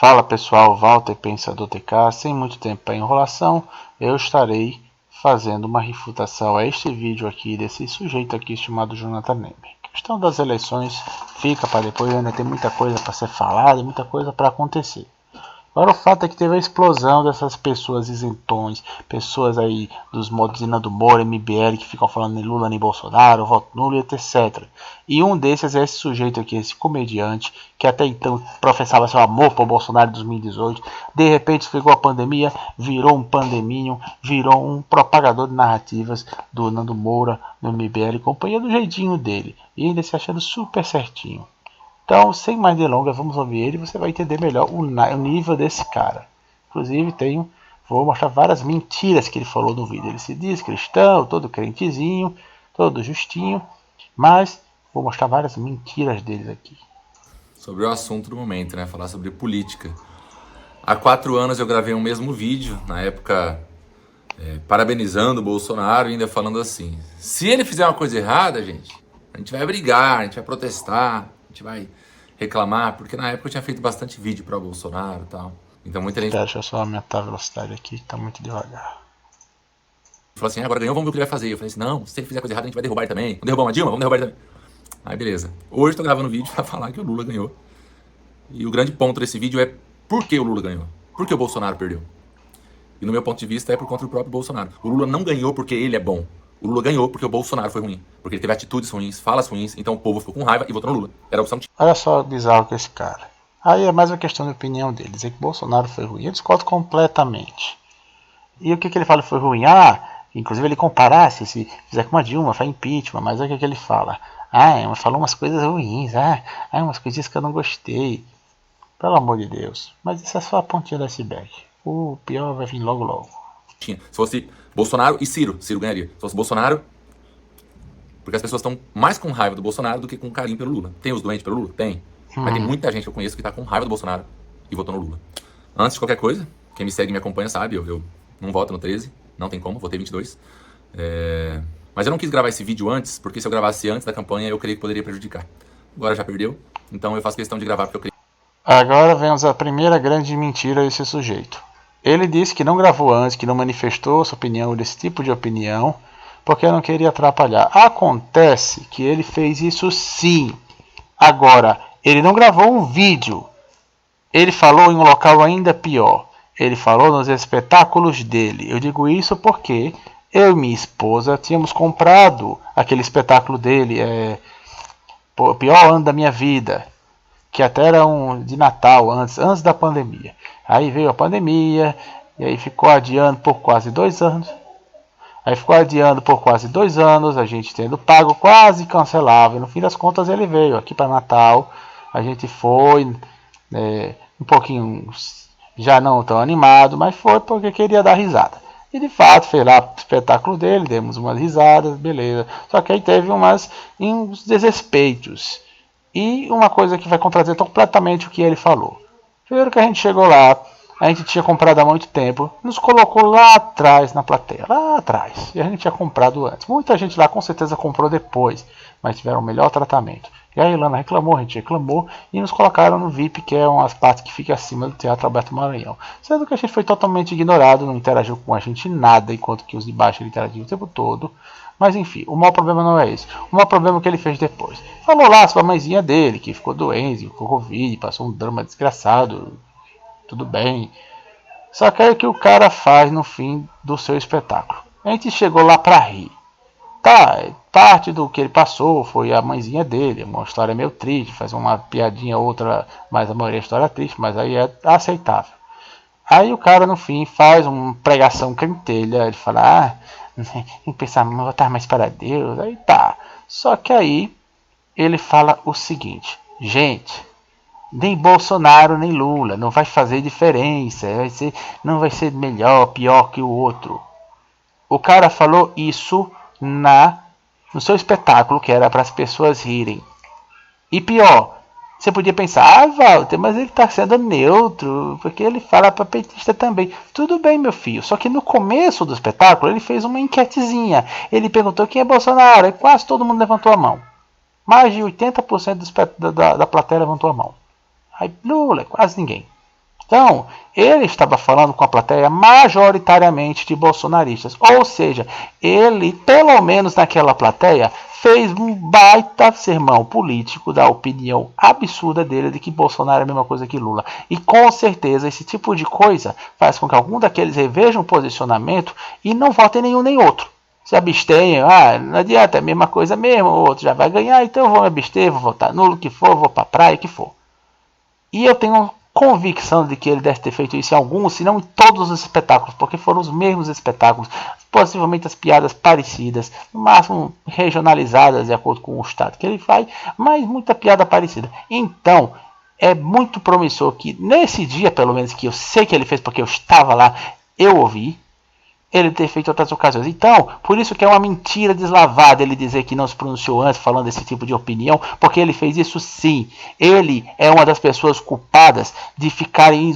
Fala pessoal, Walter Pensador TK, sem muito tempo para enrolação, eu estarei fazendo uma refutação a este vídeo aqui, desse sujeito aqui chamado Jonathan Neme. A questão das eleições fica para depois, ainda tem muita coisa para ser falada, muita coisa para acontecer. Agora o fato é que teve a explosão dessas pessoas isentões, pessoas aí dos modos de Nando Moura, MBL, que ficam falando nem Lula nem Bolsonaro, voto nulo e etc. E um desses é esse sujeito aqui, esse comediante, que até então professava seu amor por Bolsonaro em 2018, de repente ficou a pandemia, virou um pandeminho, virou um propagador de narrativas do Nando Moura, no MBL, companhia do jeitinho dele, e ainda se achando super certinho. Então, sem mais delongas, vamos ouvir ele e você vai entender melhor o nível desse cara. Inclusive, vou mostrar várias mentiras que ele falou no vídeo. Ele se diz cristão, todo crentezinho, todo justinho, mas vou mostrar várias mentiras deles aqui. Sobre o assunto do momento, né? Falar sobre política. Há 4 anos eu gravei um mesmo vídeo, na época parabenizando o Bolsonaro e ainda falando assim: se ele fizer uma coisa errada, gente, a gente vai brigar, a gente vai protestar, a gente vai reclamar, porque na época eu tinha feito bastante vídeo para o Bolsonaro e tal. Então muita gente Deixa eu só aumentar a velocidade aqui, que tá muito devagar. falou assim: agora ganhou, vamos ver o que ele vai fazer. Eu falei assim: não, se ele fizer coisa errada, a gente vai derrubar ele também. Vamos derrubar uma Dilma? Vamos derrubar ele também. Aí beleza. Hoje eu tô gravando um vídeo para falar que o Lula ganhou. E o grande ponto desse vídeo é por que o Lula ganhou? Por que o Bolsonaro perdeu? E no meu ponto de vista é por conta do próprio Bolsonaro. O Lula não ganhou porque ele é bom. O Lula ganhou porque o Bolsonaro foi ruim. Porque ele teve atitudes ruins, falas ruins, então o povo ficou com raiva e votou no Lula. Era a opção que tinha. Olha só o bizarro que esse cara. Aí é mais uma questão de opinião dele. Dizer que Bolsonaro foi ruim, eu discordo completamente. E o que ele fala foi ruim? Inclusive ele comparasse, se fizer com uma Dilma, faz impeachment, mas olha o que ele fala. Falou umas coisas ruins, umas coisinhas que eu não gostei. Pelo amor de Deus. Mas isso é só a pontinha do iceberg. O pior vai vir logo logo. Se fosse Bolsonaro e Ciro ganharia. Se fosse Bolsonaro, porque as pessoas estão mais com raiva do Bolsonaro do que com carinho pelo Lula. Tem os doentes pelo Lula? Tem. Mas tem muita gente que eu conheço que tá com raiva do Bolsonaro e votou no Lula. Antes de qualquer coisa, quem me segue e me acompanha sabe, eu não voto no 13, não tem como, votei 22. Mas eu não quis gravar esse vídeo antes, porque se eu gravasse antes da campanha, eu creio que poderia prejudicar. Agora já perdeu, então eu faço questão de gravar porque eu creio. Agora vemos a primeira grande mentira desse sujeito. Ele disse que não gravou antes, que não manifestou sua opinião desse tipo de opinião, porque não queria atrapalhar. Acontece que ele fez isso sim. Agora, ele não gravou um vídeo. Ele falou em um local ainda pior. Ele falou nos espetáculos dele. Eu digo isso porque eu e minha esposa tínhamos comprado aquele espetáculo dele, o pior ano da minha vida, que até era um de Natal, antes da pandemia. Aí veio a pandemia, e aí ficou adiando por quase 2 anos. A gente tendo pago quase cancelável. No fim das contas ele veio aqui para Natal. A gente foi um pouquinho já não tão animado, mas foi porque queria dar risada. E de fato fez lá o espetáculo dele, demos umas risadas, beleza. Só que aí teve uns desrespeitos. E uma coisa que vai contradizer completamente o que ele falou. Primeiro que a gente chegou lá, a gente tinha comprado há muito tempo, nos colocou lá atrás na plateia, lá atrás, e a gente tinha comprado antes. Muita gente lá com certeza comprou depois, mas tiveram o melhor tratamento. E a Ilana reclamou, a gente reclamou, e nos colocaram no VIP, que é umas partes que fica acima do Teatro Alberto Maranhão. Sendo que a gente foi totalmente ignorado, não interagiu com a gente nada, enquanto que os de baixo interagiam o tempo todo. Mas enfim, o maior problema não é esse. O maior problema é o que ele fez depois. Falou lá sobre a mãezinha dele, que ficou doente, ficou Covid, passou um drama desgraçado. Tudo bem. Só que aí o que o cara faz no fim do seu espetáculo? A gente chegou lá pra rir. Tá, parte do que ele passou foi a mãezinha dele, uma história meio triste, faz uma piadinha outra, mas a maioria é história triste, mas aí é aceitável. Aí o cara no fim faz uma pregação cantelha, ele fala, tem que pensar, voltar mais para Deus, aí tá. Só que aí ele fala o seguinte, gente, nem Bolsonaro nem Lula, não vai fazer diferença, não vai ser melhor, pior que o outro. O cara falou isso no seu espetáculo, que era para as pessoas rirem. E pior, você podia pensar, Walter, mas ele está sendo neutro, porque ele fala para petista também. Tudo bem, meu filho, só que no começo do espetáculo ele fez uma enquetezinha. Ele perguntou quem é Bolsonaro, e quase todo mundo levantou a mão. Mais de 80% da plateia levantou a mão. Aí Lula, quase ninguém. Então, ele estava falando com a plateia majoritariamente de bolsonaristas. Ou seja, ele, pelo menos naquela plateia, fez um baita sermão político da opinião absurda dele de que Bolsonaro é a mesma coisa que Lula. E com certeza esse tipo de coisa faz com que algum daqueles revejam o posicionamento e não votem nenhum nem outro. Se abstenham, não adianta, é a mesma coisa mesmo, o outro já vai ganhar, então eu vou me abster, vou votar nulo, que for, vou pra praia, que for. E eu tenho convicção de que ele deve ter feito isso em alguns, se não em todos os espetáculos, porque foram os mesmos espetáculos, possivelmente as piadas parecidas, no máximo regionalizadas de acordo com o estado que ele faz, mas muita piada parecida. Então, é muito promissor que nesse dia, pelo menos que eu sei que ele fez porque eu estava lá, eu ouvi, ele ter feito outras ocasiões. Então, por isso que é uma mentira deslavada ele dizer que não se pronunciou antes falando desse tipo de opinião, porque ele fez isso sim. Ele é uma das pessoas culpadas de ficarem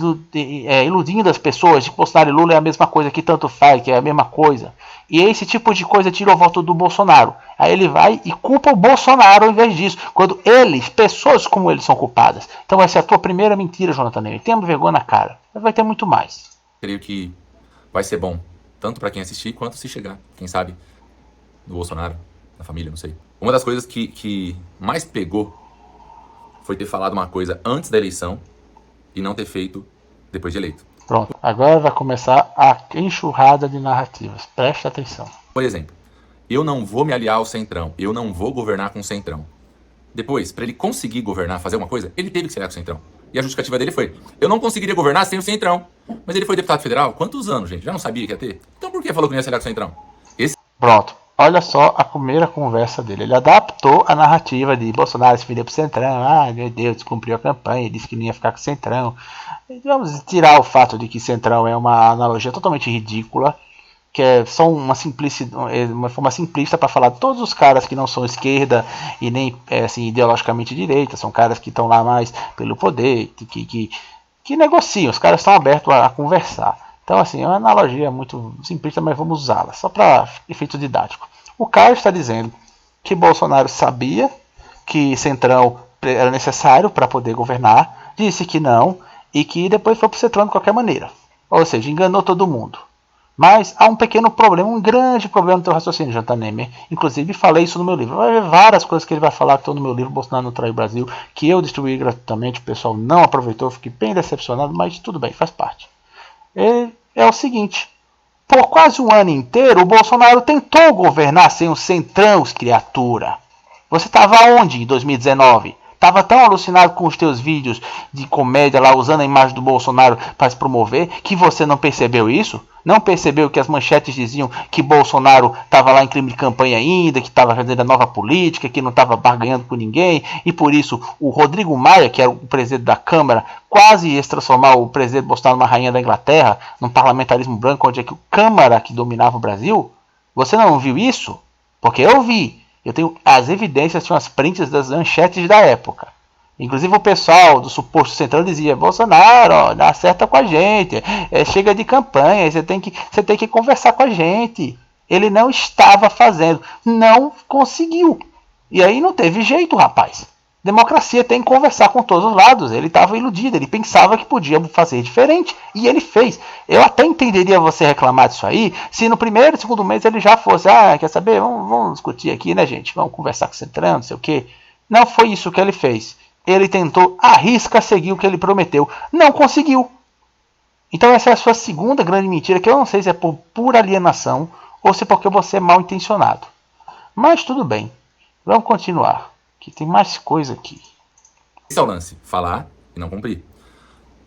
iludindo as pessoas de que Bolsonaro e Lula é a mesma coisa, que tanto faz, que é a mesma coisa. E esse tipo de coisa tira o voto do Bolsonaro. Aí ele vai e culpa o Bolsonaro ao invés disso, quando eles, pessoas como eles, são culpadas. Então essa é a tua primeira mentira, Jonathan Ney. Tenha vergonha na cara. Vai ter muito mais. Creio que vai ser bom, tanto para quem assistir, quanto se chegar, quem sabe, no Bolsonaro, na família, não sei. Uma das coisas que mais pegou foi ter falado uma coisa antes da eleição e não ter feito depois de eleito. Pronto, agora vai começar a enxurrada de narrativas. Presta atenção. Por exemplo, eu não vou me aliar ao Centrão, eu não vou governar com o Centrão. Depois, para ele conseguir governar, fazer uma coisa, ele teve que se aliar com o Centrão. E a justificativa dele foi, eu não conseguiria governar sem o Centrão. Mas ele foi deputado federal? Quantos anos, gente? Já não sabia que ia ter? Então por que falou que não ia se aliar com o Centrão? Pronto. Olha só a primeira conversa dele. Ele adaptou a narrativa de Bolsonaro se vender pro Centrão. Meu Deus, descumpriu a campanha, disse que não ia ficar com o Centrão. Vamos tirar o fato de que Centrão é uma analogia totalmente ridícula, que é só uma forma simplista para falar de todos os caras que não são esquerda e nem assim, ideologicamente direita, são caras que estão lá mais pelo poder, que negociam, os caras estão abertos a conversar. Então, assim, é uma analogia muito simplista, mas vamos usá-la, só para efeito didático. O Caio está dizendo que Bolsonaro sabia que Centrão era necessário para poder governar, disse que não, e que depois foi para o Centrão de qualquer maneira. Ou seja, enganou todo mundo. Mas há um pequeno problema, um grande problema no teu raciocínio, Jonathan Ney. Inclusive falei isso no meu livro. Vai ver várias coisas que ele vai falar que estão no meu livro, Bolsonaro não trai o Brasil, que eu distribuí gratuitamente, o pessoal não aproveitou, fiquei bem decepcionado, mas tudo bem, faz parte. É o seguinte, por quase um ano inteiro o Bolsonaro tentou governar sem o Centrão, criatura. Você estava onde em 2019? Estava tão alucinado com os teus vídeos de comédia lá, usando a imagem do Bolsonaro para se promover, que você não percebeu isso? Não percebeu que as manchetes diziam que Bolsonaro estava lá em crime de campanha ainda, que estava fazendo a nova política, que não estava barganhando com ninguém, e por isso o Rodrigo Maia, que era o presidente da Câmara, quase ia transformar o presidente Bolsonaro numa rainha da Inglaterra, num parlamentarismo branco, onde é que o Câmara que dominava o Brasil? Você não viu isso? Porque eu vi. Eu tenho as evidências, tinham as prints das manchetes da época. Inclusive o pessoal do suposto Centrão dizia, Bolsonaro, dá certo com a gente, chega de campanha, você tem que conversar com a gente. Ele não estava fazendo, não conseguiu. E aí não teve jeito, rapaz. Democracia tem que conversar com todos os lados. Ele estava iludido, ele pensava que podia fazer diferente e ele fez. Eu até entenderia você reclamar disso aí se no primeiro, segundo mês ele já fosse, quer saber, vamos discutir aqui, né, gente? Vamos conversar com o Centrão, não sei o quê. Não foi isso que ele fez. Ele tentou, arrisca seguir o que ele prometeu. Não conseguiu. Então essa é a sua segunda grande mentira, que eu não sei se é por pura alienação ou se é porque você é mal intencionado. Mas tudo bem. Vamos continuar. Que tem mais coisa aqui. Esse é o lance. Falar e não cumprir.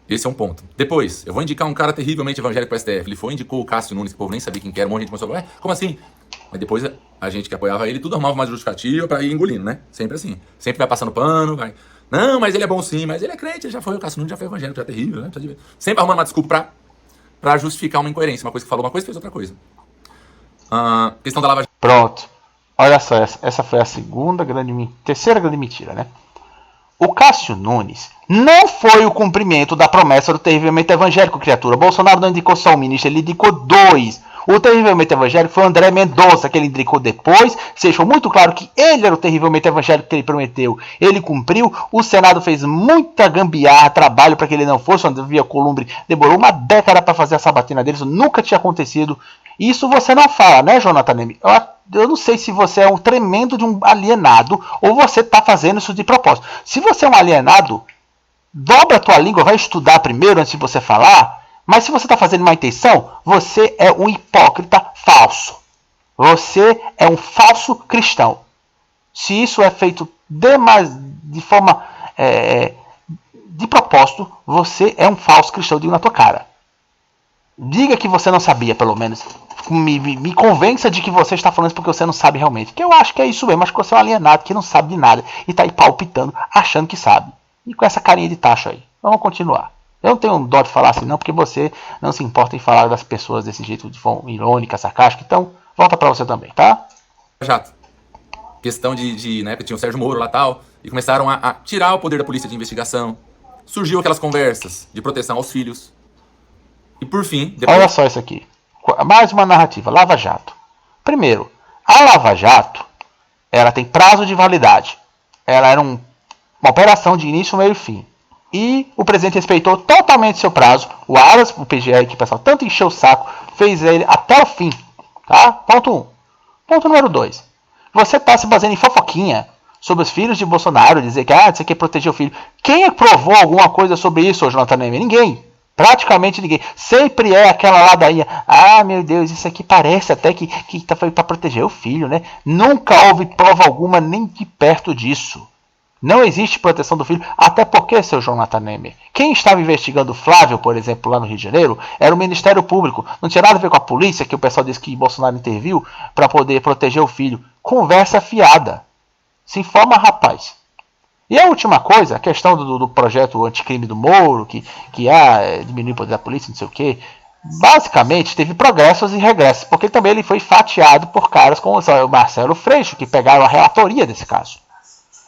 Esse é um ponto. Depois, eu vou indicar um cara terrivelmente evangélico para o STF. Ele foi e indicou o Cássio Nunes, que o povo nem sabia quem que era. Um monte de gente começou a falar, como assim? Mas depois a gente que apoiava ele, tudo arrumava mais justificativa para ir engolindo, né? Sempre assim. Sempre vai passando pano, vai. Não, mas ele é bom sim, mas ele é crente, ele já foi, o Cássio Nunes já foi evangélico, já é terrível, né? Sempre arrumando uma desculpa pra justificar uma incoerência. Uma coisa que falou uma coisa, fez outra coisa. Questão da lavagem. Pronto. Olha só, essa foi a terceira grande mentira, né? O Cássio Nunes não foi o cumprimento da promessa do terrivelmente evangélico, criatura. Bolsonaro não indicou só um ministro, ele indicou dois. O terrivelmente evangélico foi o André Mendonça, que ele indicou depois. Deixou muito claro que ele era o terrivelmente evangélico que ele prometeu. Ele cumpriu. O Senado fez muita gambiarra, trabalho para que ele não fosse. Onde via Columbre demorou uma década para fazer a sabatina dele. Isso nunca tinha acontecido. Isso você não fala, né, Jonathan Neme? Eu não sei se você é um tremendo de um alienado ou você está fazendo isso de propósito. Se você é um alienado, dobra a tua língua, vai estudar primeiro antes de você falar. Mas se você está fazendo uma intenção, você é um hipócrita falso. Você é um falso cristão. Se isso é feito de forma de propósito, você é um falso cristão. Eu digo na tua cara. Diga que você não sabia, pelo menos. Me convença de que você está falando isso porque você não sabe realmente. Que eu acho que é isso mesmo. Acho que você é um alienado que não sabe de nada e está aí palpitando, achando que sabe. E com essa carinha de tacho aí. Vamos continuar. Eu não tenho dó de falar assim não, porque você não se importa em falar das pessoas desse jeito de forma irônica, sarcástica. Então, volta pra você também, tá? Jato. Questão de né, que tinha o Sérgio Moro lá e tal, e começaram a tirar o poder da polícia de investigação. Surgiu aquelas conversas de proteção aos filhos. E por fim... Depois... Olha só isso aqui. Mais uma narrativa. Lava Jato. Primeiro, a Lava Jato, ela tem prazo de validade. Ela era uma operação de início, meio e fim. E o presidente respeitou totalmente seu prazo. O Aras, o PGR, que o pessoal tanto encheu o saco, fez ele até o fim. Tá? Ponto 1. Ponto número 2. Você está se baseando em fofoquinha sobre os filhos de Bolsonaro, dizer que você quer proteger o filho. Quem provou alguma coisa sobre isso, Jonathan Neme? Ninguém. Praticamente ninguém. Sempre é aquela ladainha. Ah, meu Deus, isso aqui parece até que foi para proteger o filho, né? Nunca houve prova alguma nem de perto disso. Não existe proteção do filho, até porque, seu Jonathan Neme, quem estava investigando Flávio, por exemplo, lá no Rio de Janeiro, era o Ministério Público. Não tinha nada a ver com a polícia, que o pessoal disse que Bolsonaro interviu para poder proteger o filho. Conversa fiada. Se informa, rapaz. E a última coisa, a questão do projeto anticrime do Moro, que diminuir o poder da polícia, não sei o quê. Basicamente, teve progressos e regressos, porque também ele foi fatiado por caras como o Marcelo Freixo, que pegaram a relatoria desse caso.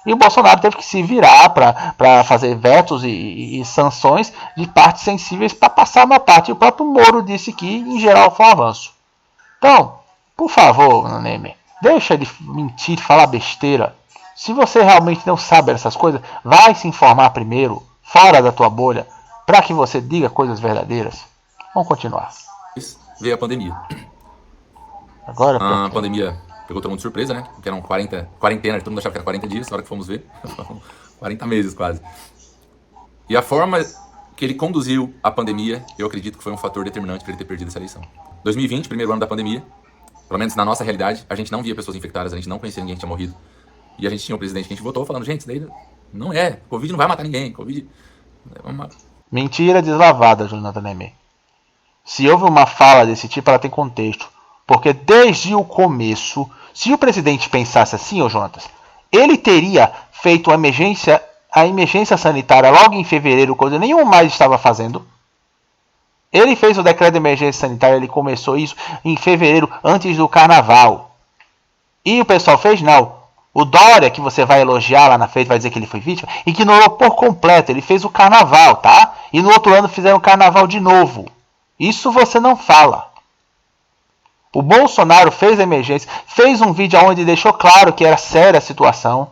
E o Bolsonaro teve que se virar para fazer vetos e sanções de partes sensíveis para passar uma parte. E o próprio Moro disse que, em geral, foi um avanço. Então, por favor, Neme, deixa de mentir, de falar besteira. Se você realmente não sabe dessas coisas, vai se informar primeiro, fora da tua bolha, para que você diga coisas verdadeiras. Vamos continuar. Veio a pandemia. Agora, a pandemia pegou todo mundo de surpresa, né? Porque eram quarentena, todo mundo achava que era 40 dias, na hora que fomos ver, 40 meses quase. E a forma que ele conduziu a pandemia, eu acredito que foi um fator determinante para ele ter perdido essa eleição. 2020, primeiro ano da pandemia, pelo menos na nossa realidade, a gente não via pessoas infectadas, a gente não conhecia ninguém que tinha morrido. E a gente tinha um presidente que a gente votou falando, gente, isso daí não é, Covid não vai matar ninguém, Covid... Mentira deslavada, Jonathan Neme. Se houve uma fala desse tipo, ela tem contexto. Porque desde o começo, se o presidente pensasse assim, Jonatas, ele teria feito a emergência sanitária logo em fevereiro, quando nenhum mais estava fazendo. Ele fez o decreto de emergência sanitária, ele começou isso em fevereiro, antes do carnaval. E o pessoal fez? Não. O Dória, que você vai elogiar lá na frente, vai dizer que ele foi vítima, ignorou por completo. Ele fez o carnaval, tá? E no outro ano fizeram o carnaval de novo. Isso você não fala. O Bolsonaro fez a emergência, fez um vídeo onde deixou claro que era séria a situação.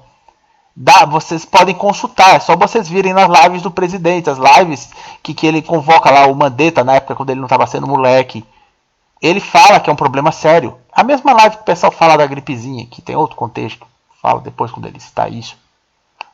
Vocês podem consultar, é só vocês virem nas lives do presidente, as lives que ele convoca lá, o Mandetta, na época quando ele não estava sendo moleque. Ele fala que é um problema sério. A mesma live que o pessoal fala da gripezinha, que tem outro contexto, falo depois quando ele citar isso.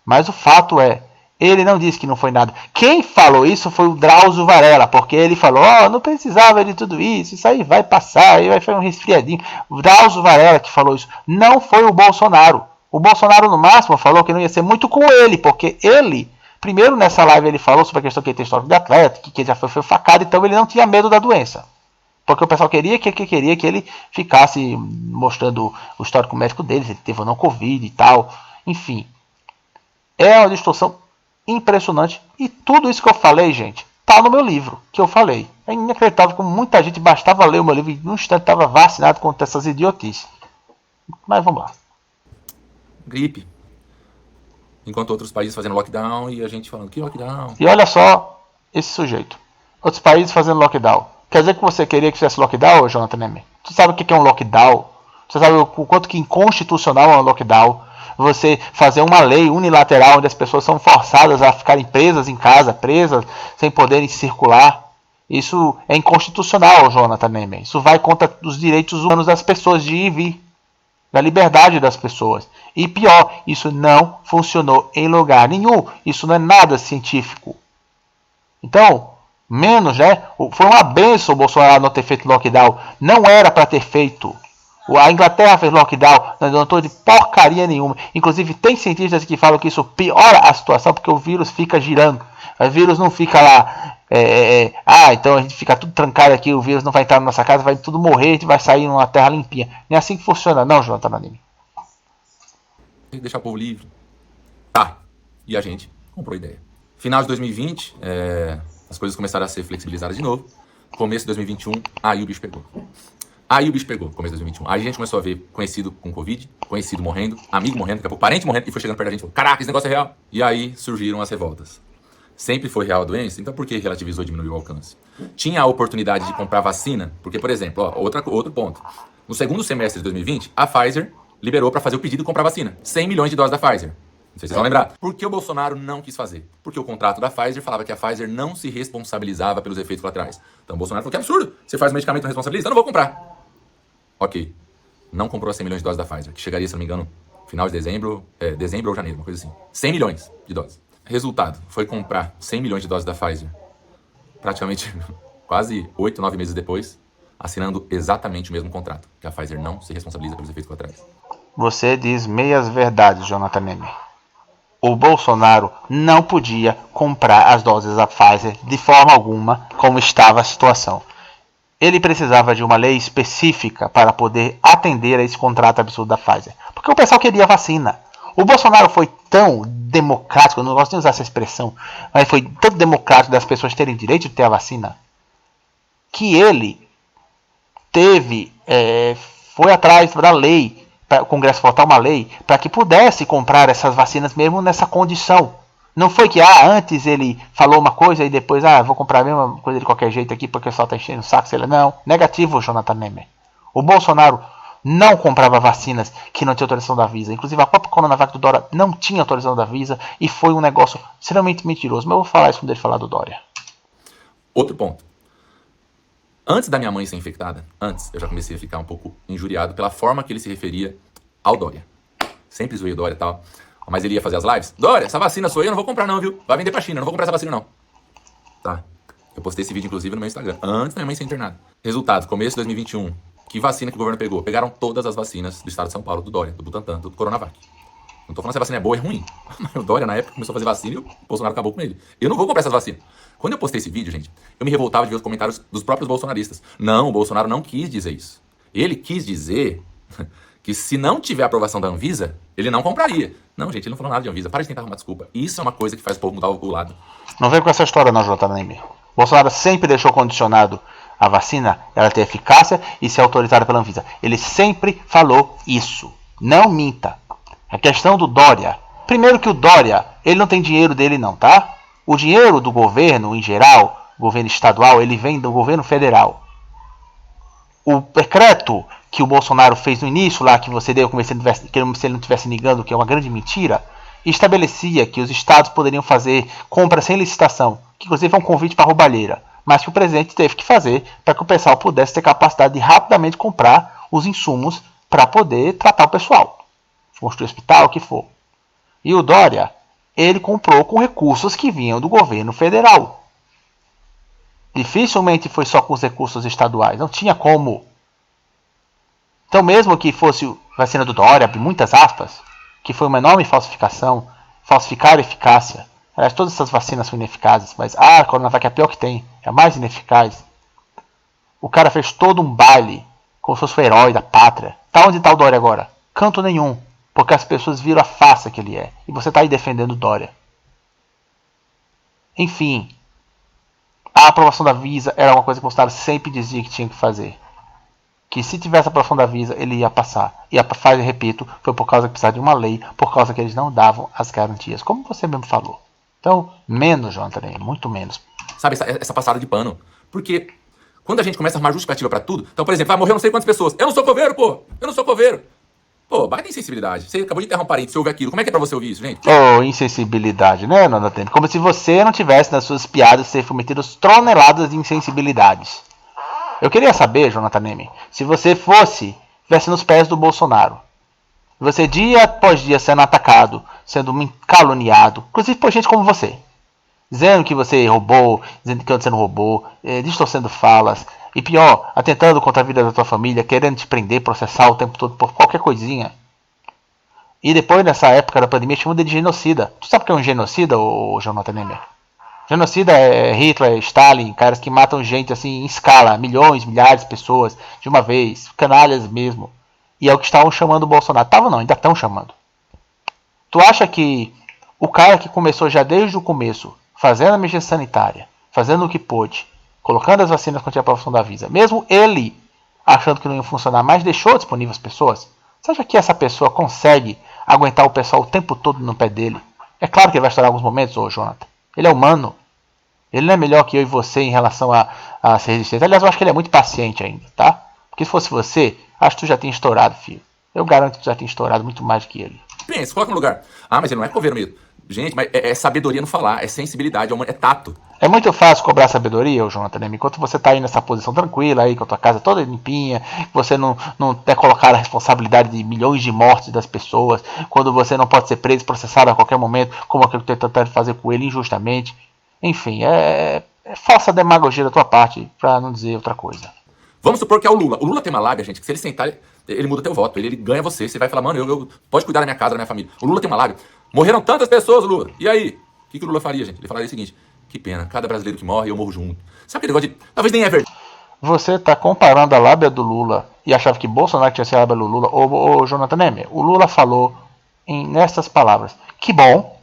Mas o fato é, ele não disse que não foi nada. Quem falou isso foi o Drauzio Varela, porque ele falou, não precisava de tudo isso aí vai passar, aí vai fazer um resfriadinho. O Drauzio Varela que falou isso, não foi o Bolsonaro. O Bolsonaro no máximo falou que não ia ser muito com ele, porque ele, primeiro nessa live ele falou sobre a questão que ele tem histórico de atleta, que ele já foi facado, então ele não tinha medo da doença. Porque o pessoal queria que ele ficasse mostrando o histórico médico dele, se ele teve ou não Covid e tal. Enfim, é uma distorção impressionante. E tudo isso que eu falei, gente, tá no meu livro, que eu falei. É inacreditável como muita gente bastava ler o meu livro e num instante estava vacinado contra essas idiotices. Mas vamos lá. Gripe. Enquanto outros países fazendo lockdown e a gente falando, que lockdown? E olha só esse sujeito. Outros países fazendo lockdown. Quer dizer que você queria que fizesse lockdown, Jonathan Neme? Você sabe o que é um lockdown? Você sabe o quanto que inconstitucional é um lockdown? Você fazer uma lei unilateral onde as pessoas são forçadas a ficarem presas em casa, presas, sem poderem circular. Isso é inconstitucional, Jonathan Neme. Isso vai contra os direitos humanos das pessoas de ir e vir, da liberdade das pessoas. E pior, isso não funcionou em lugar nenhum. Isso não é nada científico. Então, menos, né? Foi uma benção o Bolsonaro não ter feito lockdown. Não era para ter feito. A Inglaterra fez lockdown, não adiantou de porcaria nenhuma. Inclusive, tem cientistas que falam que isso piora a situação porque o vírus fica girando. O vírus não fica lá. Então a gente fica tudo trancado aqui, o vírus não vai entrar na nossa casa, vai tudo morrer, a gente vai sair numa terra limpinha. Não é assim que funciona, não, Jonathan Anonimi. Tem que deixar o povo livre. Tá. E a gente comprou a ideia. Final de 2020, as coisas começaram a ser flexibilizadas de novo. Começo de 2021, aí o bicho pegou. Começo de 2021. Aí a gente começou a ver conhecido com Covid, conhecido morrendo, amigo morrendo, daqui a pouco parente morrendo, e foi chegando perto da gente e falou, caraca, esse negócio é real. E aí surgiram as revoltas. Sempre foi real a doença, então por que relativizou e diminuiu o alcance? Tinha a oportunidade de comprar vacina, porque, por exemplo, outro ponto. No segundo semestre de 2020, a Pfizer liberou para fazer o pedido de comprar vacina. 100 milhões de doses da Pfizer. Não sei se vocês vão lembrar. Por que o Bolsonaro não quis fazer? Porque o contrato da Pfizer falava que a Pfizer não se responsabilizava pelos efeitos colaterais. Então o Bolsonaro falou que absurdo. Você faz um medicamento e não responsabiliza? Eu não vou comprar. Ok. Não comprou as 100 milhões de doses da Pfizer, que chegaria, se não me engano, final de dezembro ou janeiro, uma coisa assim. 100 milhões de doses. Resultado, foi comprar 100 milhões de doses da Pfizer, praticamente quase 8, 9 meses depois, assinando exatamente o mesmo contrato, que a Pfizer não se responsabiliza pelos efeitos colaterais. Você diz meias verdades, Jonathan Neme. O Bolsonaro não podia comprar as doses da Pfizer de forma alguma, como estava a situação. Ele precisava de uma lei específica para poder atender a esse contrato absurdo da Pfizer. Porque o pessoal queria vacina. O Bolsonaro foi tão democrático, eu não gosto de usar essa expressão, mas foi tão democrático das pessoas terem direito de ter a vacina, que ele foi atrás da lei, para o Congresso votar uma lei, para que pudesse comprar essas vacinas mesmo nessa condição. Não foi que antes ele falou uma coisa e depois, vou comprar a mesma coisa de qualquer jeito aqui porque o pessoal está enchendo o saco. Não, negativo, Jonathan Neme. O Bolsonaro não comprava vacinas que não tinha autorização da Anvisa. Inclusive a própria Coronavac do Dória não tinha autorização da Anvisa e foi um negócio extremamente mentiroso. Mas eu vou falar isso quando ele falar do Dória. Outro ponto. Antes da minha mãe ser infectada, eu já comecei a ficar um pouco injuriado pela forma que ele se referia ao Dória. Sempre zoei o Dória e tal. Mas ele ia fazer as lives. Dória, essa vacina sua aí eu não vou comprar não, viu? Vai vender pra China, eu não vou comprar essa vacina não. Tá. Eu postei esse vídeo, inclusive, no meu Instagram. Antes da minha mãe ser internada. Resultado, começo de 2021. Que vacina que o governo pegou? Pegaram todas as vacinas do estado de São Paulo, do Dória, do Butantan, do Coronavac. Não tô falando se a vacina é boa ou é ruim. Mas o Dória, na época, começou a fazer vacina e o Bolsonaro acabou com ele. Eu não vou comprar essas vacinas. Quando eu postei esse vídeo, gente, eu me revoltava de ver os comentários dos próprios bolsonaristas. Não, o Bolsonaro não quis dizer isso. Ele quis dizer que se não tiver aprovação da Anvisa, ele não compraria. Não, gente, ele não falou nada de Anvisa. Para de tentar arrumar desculpa. Isso é uma coisa que faz o povo mudar o lado. Não vem com essa história não, Jonathan Neme. Bolsonaro sempre deixou condicionado a vacina, ela ter eficácia e ser autorizada pela Anvisa. Ele sempre falou isso. Não minta. A questão do Dória. Primeiro que o Dória, ele não tem dinheiro dele não, tá? O dinheiro do governo, em geral, governo estadual, ele vem do governo federal. O decreto que o Bolsonaro fez no início, lá que você deu, como se ele não estivesse negando, que é uma grande mentira, estabelecia que os estados poderiam fazer compra sem licitação, que inclusive é um convite para roubalheira, mas que o presidente teve que fazer para que o pessoal pudesse ter capacidade de rapidamente comprar os insumos para poder tratar o pessoal, construir hospital, o que for. E o Dória, ele comprou com recursos que vinham do governo federal. Dificilmente foi só com os recursos estaduais, não tinha como. Então, mesmo que fosse vacina do Dória, abre muitas aspas, que foi uma enorme falsificação, falsificar a eficácia. Aliás, todas essas vacinas são ineficazes, mas a Coronavac é a pior que tem, é a mais ineficaz. O cara fez todo um baile, como se fosse o herói da pátria. Tá onde tá o Dória agora? Canto nenhum, porque as pessoas viram a farsa que ele é. E você tá aí defendendo o Dória. Enfim, a aprovação da Anvisa era uma coisa que o Bolsonaro sempre dizia que tinha que fazer. Que se tivesse a aprovação da Anvisa, ele ia passar. E a Pfizer, repito, foi por causa que precisava de uma lei, por causa que eles não davam as garantias, como você mesmo falou. Então, menos, Jonathan, muito menos. Sabe, essa passada de pano. Porque Quando a gente começa a arrumar justificativa pra tudo, então, por exemplo, vai morrer não sei quantas pessoas. Eu não sou coveiro, pô! Eu não sou coveiro! Pô, vai ter insensibilidade. Você acabou de enterrar um parente, você ouve aquilo. Como é que é pra você ouvir isso, gente? Insensibilidade, né, Nona Tempo? Como se você não tivesse nas suas piadas ser cometidas toneladas de insensibilidades. Eu queria saber, Jonathan Neme, se você estivesse nos pés do Bolsonaro. Você dia após dia sendo atacado, sendo caluniado, inclusive por gente como você. Dizendo que você roubou, dizendo que você não roubou, distorcendo falas. E pior, atentando contra a vida da tua família, querendo te prender, processar o tempo todo por qualquer coisinha. E depois, nessa época da pandemia, chamam ele de genocida. Tu sabe o que é um genocida, ô Jonathan Neme? Genocida é Hitler, Stalin, caras que matam gente assim em escala, milhões, milhares de pessoas de uma vez, canalhas mesmo. E é o que estavam chamando o Bolsonaro. Estavam não, ainda estão chamando. Tu acha que o cara que começou já desde o começo, fazendo a emergência sanitária, fazendo o que pôde, colocando as vacinas contra a aprovação da Visa, mesmo ele achando que não ia funcionar, mas deixou disponível as pessoas, você acha que essa pessoa consegue aguentar o pessoal o tempo todo no pé dele? É claro que ele vai estourar alguns momentos, ô Jonathan. Ele é humano. Ele não é melhor que eu e você em relação a ser resistente. Aliás, eu acho que ele é muito paciente ainda, tá? Porque se fosse você, acho que tu já tinha estourado, filho. Eu garanto que tu já tinha estourado muito mais do que ele. Pensa, coloca no lugar. Ah, mas ele não é coveiro mesmo. Gente, mas é sabedoria no falar, é sensibilidade, é tato. É muito fácil cobrar sabedoria, Jonathan, né? Enquanto você tá aí nessa posição tranquila, aí com a tua casa toda limpinha, você não é colocado a responsabilidade de milhões de mortes das pessoas, quando você não pode ser preso, processado a qualquer momento, como aquilo que eu tô tentando fazer com ele injustamente. Enfim, é falsa demagogia da tua parte, pra não dizer outra coisa. Vamos supor que é o Lula. O Lula tem uma lábia, gente, que se ele sentar, ele muda teu voto. Ele ganha você. Você vai falar, mano, eu pode cuidar da minha casa, da minha família. O Lula tem uma lábia. Morreram tantas pessoas, Lula. E aí? O que o Lula faria, gente? Ele falaria o seguinte: que pena, cada brasileiro que morre, eu morro junto. Sabe aquele negócio de. Talvez nem é verdade. Você tá comparando a lábia do Lula e achava que Bolsonaro tinha sido a lábia do Lula, ou Jonathan Neme? O Lula falou nestas palavras: que bom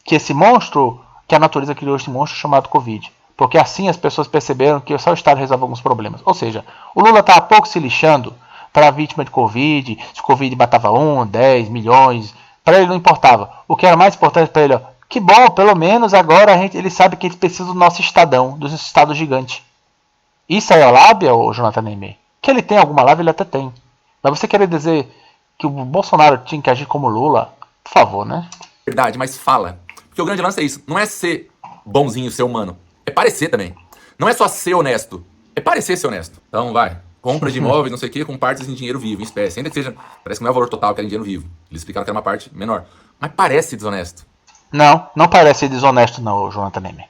que esse monstro, que a natureza criou esse monstro chamado Covid. Porque assim as pessoas perceberam que só o Estado resolve alguns problemas. Ou seja, o Lula está há pouco se lixando para a vítima de Covid, se o Covid matava 1, 10 milhões, para ele não importava. O que era mais importante para ele, ó, que bom, pelo menos agora ele sabe que ele precisa do nosso Estadão, do nosso Estado gigante. Isso aí é lábia, ô Jonathan Neme? Que ele tem alguma lábia, ele até tem. Mas você querer dizer que o Bolsonaro tinha que agir como Lula, por favor, né? Verdade, mas fala. Porque o grande lance é isso. Não é ser bonzinho, ser humano. É parecer também. Não é só ser honesto. É parecer ser honesto. Então, vai. Compra de imóveis, não sei o quê, com partes em dinheiro vivo, em espécie. Ainda que seja... Parece que não é o valor total que era em dinheiro vivo. Eles explicaram que era uma parte menor. Mas parece desonesto. Não parece desonesto não, Jonathan Neme.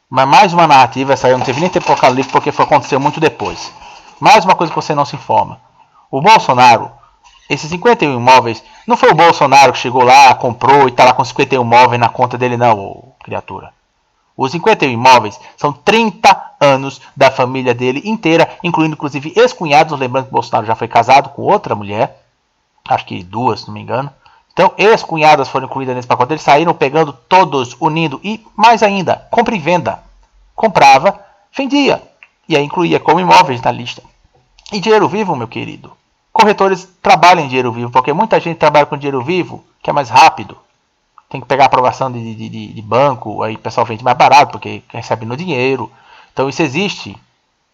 Mas mais uma narrativa, essa aí eu não teve nem tempo para colocar no livro porque aconteceu muito depois. Mais uma coisa que você não se informa. O Bolsonaro, esses 51 imóveis, não foi o Bolsonaro que chegou lá, comprou e tá lá com 51 imóveis na conta dele não, ô criatura. Os 51 imóveis são 30 anos da família dele inteira, incluindo inclusive ex-cunhados, lembrando que o Bolsonaro já foi casado com outra mulher, acho que 2, se não me engano. Então, ex-cunhadas foram incluídas nesse pacote, eles saíram pegando todos, unindo e, mais ainda, compra e venda. Comprava, vendia, e aí incluía como imóveis na lista. E dinheiro vivo, meu querido? Corretores trabalham em dinheiro vivo, porque muita gente trabalha com dinheiro vivo, que é mais rápido. Tem que pegar a aprovação de banco, aí o pessoal vende mais barato, porque recebe no dinheiro. Então isso existe.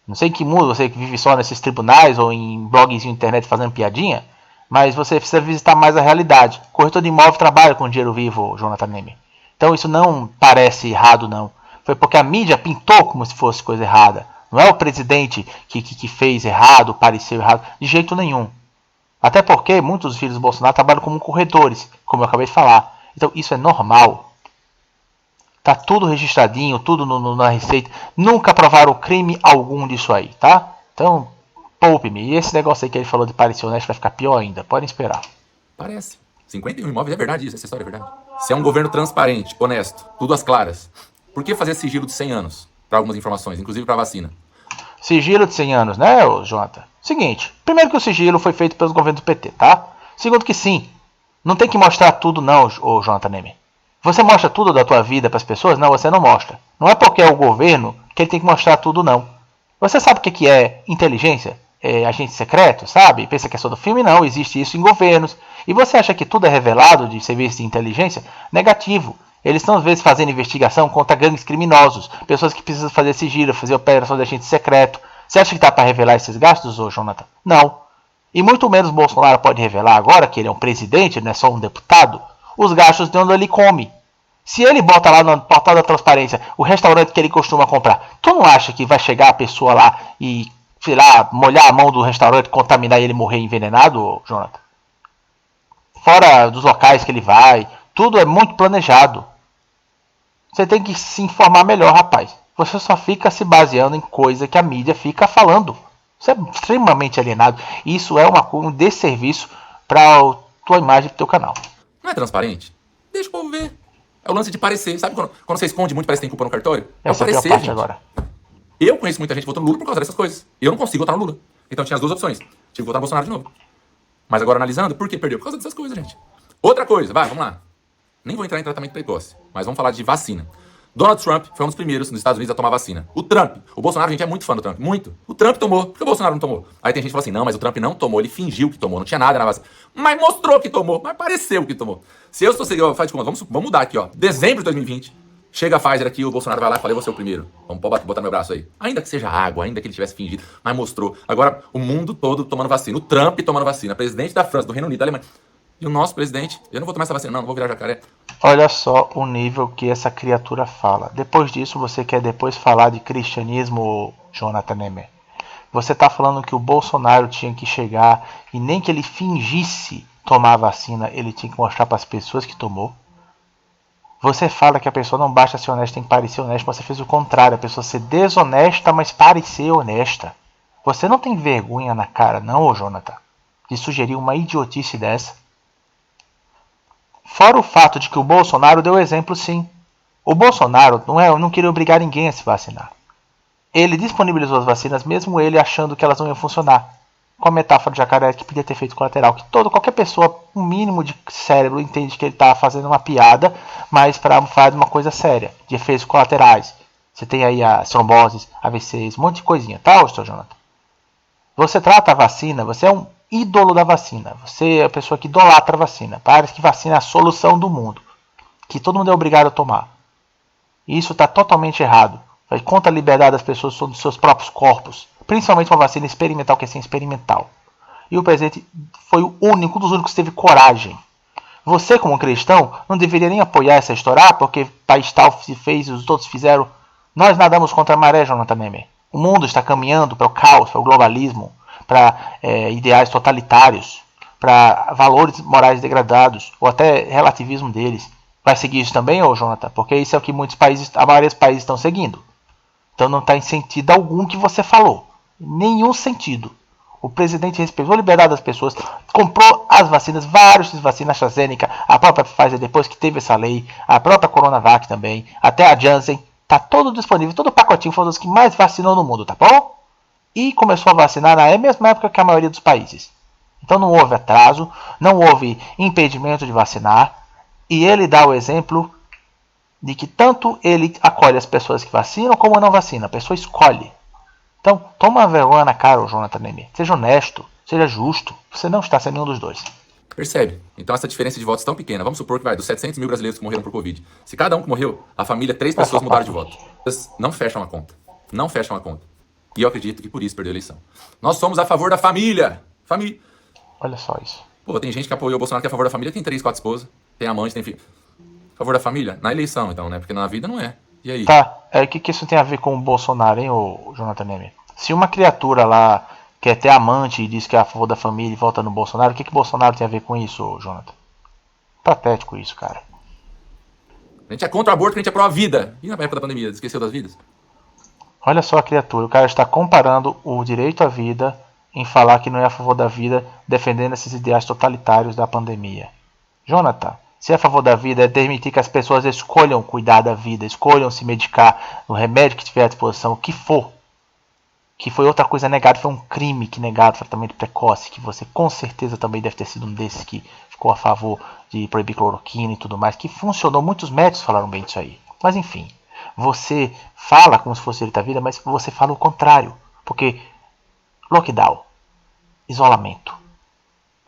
Não sei em que mundo, você que vive só nesses tribunais ou em blogs de internet fazendo piadinha, mas você precisa visitar mais a realidade. Corretor de imóvel trabalha com dinheiro vivo, Jonathan Neme. Então isso não parece errado, não. Foi porque a mídia pintou como se fosse coisa errada. Não é o presidente que fez errado, pareceu errado, de jeito nenhum. Até porque muitos dos filhos do Bolsonaro trabalham como corretores, como eu acabei de falar. Então isso é normal. Tá tudo registradinho, tudo na receita. Nunca provaram crime algum disso aí, tá? Então, poupe-me. E esse negócio aí que ele falou de parecer honesto vai ficar pior ainda. Podem esperar. Parece. 51 imóveis, é verdade isso, essa história é verdade. Se é um governo transparente, honesto, tudo às claras, por que fazer sigilo de 100 anos para algumas informações, inclusive para vacina? Sigilo de 100 anos, né, Jonathan? Seguinte, primeiro que o sigilo foi feito pelos governos do PT, tá? Segundo que sim, não tem que mostrar tudo não, Jonathan Neme. Você mostra tudo da tua vida para as pessoas? Não, você não mostra. Não é porque é o governo que ele tem que mostrar tudo, não. Você sabe o que é inteligência? É agente secreto, sabe? Pensa que é só do filme? Não, existe isso em governos. E você acha que tudo é revelado de serviço de inteligência? Negativo. Eles estão às vezes fazendo investigação contra gangues criminosos, pessoas que precisam fazer sigilo, fazer operação de agente secreto. Você acha que dá para revelar esses gastos, ô Jonathan? Não. E muito menos Bolsonaro pode revelar agora, que ele é um presidente, não é só um deputado, os gastos de onde ele come. Se ele bota lá no portal da transparência o restaurante que ele costuma comprar, tu não acha que vai chegar a pessoa lá e, sei lá, molhar a mão do restaurante, contaminar e ele morrer envenenado, Jonathan? Fora dos locais que ele vai, tudo é muito planejado. Você tem que se informar melhor, rapaz. Você só fica se baseando em coisa que a mídia fica falando. Isso é extremamente alienado. Isso é um desserviço para a tua imagem do teu canal. Não é transparente? Deixa o povo ver. É o lance de parecer. Sabe quando você esconde muito e parece que tem culpa no cartório? Essa é a parte agora. Eu conheço muita gente votando no Lula por causa dessas coisas. Eu não consigo votar no Lula. Então tinha as duas opções. Tive que votar no Bolsonaro de novo. Mas agora analisando, por que perdeu? Por causa dessas coisas, gente. Outra coisa, vamos lá. Nem vou entrar em tratamento precoce, mas vamos falar de vacina. Donald Trump foi um dos primeiros nos Estados Unidos a tomar vacina. O Bolsonaro, a gente é muito fã do Trump, muito. O Trump tomou, por que o Bolsonaro não tomou? Aí tem gente que fala assim, não, mas o Trump não tomou, ele fingiu que tomou, não tinha nada na vacina. Mas mostrou que tomou, mas pareceu que tomou. Se eu estou seguindo, faz de conta, vamos mudar aqui, ó. Dezembro de 2020, chega a Pfizer aqui, o Bolsonaro vai lá e fala, eu vou ser o primeiro. Vamos botar no meu braço aí. Ainda que seja água, ainda que ele tivesse fingido, mas mostrou. Agora, o mundo todo tomando vacina, o Trump tomando vacina, presidente da França, do Reino Unido, da Alemanha. E o nosso presidente, eu não vou tomar essa vacina, não vou virar jacaré. Olha só o nível que essa criatura fala. Depois disso, você quer depois falar de cristianismo, Jonathan Nemer? Você está falando que o Bolsonaro tinha que chegar e nem que ele fingisse tomar a vacina, ele tinha que mostrar para as pessoas que tomou. Você fala que a pessoa não basta ser honesta, tem que parecer honesta, mas você fez o contrário, a pessoa ser desonesta, mas parecer honesta. Você não tem vergonha na cara, não, ô Jonathan, de sugerir uma idiotice dessa? Fora o fato de que o Bolsonaro deu exemplo, sim. O Bolsonaro não queria obrigar ninguém a se vacinar. Ele disponibilizou as vacinas, mesmo ele achando que elas não iam funcionar. Com a metáfora de jacaré que podia ter feito colateral. Que qualquer pessoa, um mínimo de cérebro, entende que ele está fazendo uma piada, mas para falar de uma coisa séria, de efeitos colaterais. Você tem aí as tromboses, AVCs, um monte de coisinha, tá, Sr. Jonathan? Você trata a vacina, você é um ídolo da vacina. Você é a pessoa que idolatra a vacina. Parece que vacina é a solução do mundo. Que todo mundo é obrigado a tomar. E isso está totalmente errado. Vai contra a liberdade das pessoas sobre os seus próprios corpos. Principalmente uma vacina experimental que é sem experimental. E o presidente foi o único, dos únicos que teve coragem. Você, como cristão, não deveria nem apoiar essa história, porque país tal se fez e os outros fizeram. Nós nadamos contra a maré, Jonathan Nemer. O mundo está caminhando para o caos, para o globalismo, para ideais totalitários, para valores morais degradados, ou até relativismo deles. Vai seguir isso também, ô Jonathan? Porque isso é o que muitos países, a maioria dos países estão seguindo. Então não está em sentido algum que você falou. Nenhum sentido. O presidente respeitou a liberdade das pessoas, comprou as vacinas, várias vacinas, a AstraZeneca, a própria Pfizer depois que teve essa lei, a própria Coronavac também, até a Janssen, tá todo disponível, todo o pacotinho, foi um dos que mais vacinou no mundo, tá bom? E começou a vacinar na mesma época que a maioria dos países. Então não houve atraso, não houve impedimento de vacinar, e ele dá o exemplo de que tanto ele acolhe as pessoas que vacinam como não vacinam, a pessoa escolhe. Então, toma vergonha na cara, Jonathan Nemer. Seja honesto, seja justo. Você não está sendo nenhum dos dois. Percebe? Então essa diferença de votos tão pequena. Vamos supor que vai dos 700 mil brasileiros que morreram por Covid. Se cada um que morreu, a família, 3 pessoas mudaram de voto. Não fecham a conta. Não fecham a conta. E eu acredito que por isso perdeu a eleição. Nós somos a favor da família. Família. Olha só isso. Pô, tem gente que apoiou o Bolsonaro que é a favor da família, tem 3, 4 esposas, tem amante, tem filho. A favor da família? Na eleição, então, né? Porque na vida não é. E aí? Tá, o que isso tem a ver com o Bolsonaro, hein, ô Jonathan Nemer? Se uma criatura lá quer ter amante e diz que é a favor da família e vota no Bolsonaro, o que Bolsonaro tem a ver com isso, Jonathan? Patético isso, cara. A gente é contra o aborto, a gente é pró a vida. E na época da pandemia, esqueceu das vidas? Olha só a criatura, o cara está comparando o direito à vida em falar que não é a favor da vida, defendendo esses ideais totalitários da pandemia. Jonathan, se é a favor da vida é permitir que as pessoas escolham cuidar da vida, escolham se medicar no remédio que tiver à disposição, o que for. Que foi outra coisa negada, foi um crime que negaram tratamento precoce, que você com certeza também deve ter sido um desses que ficou a favor de proibir cloroquina e tudo mais, que funcionou, muitos médicos falaram bem disso aí. Mas enfim, você fala como se fosse direito à vida, mas você fala o contrário, porque lockdown, isolamento,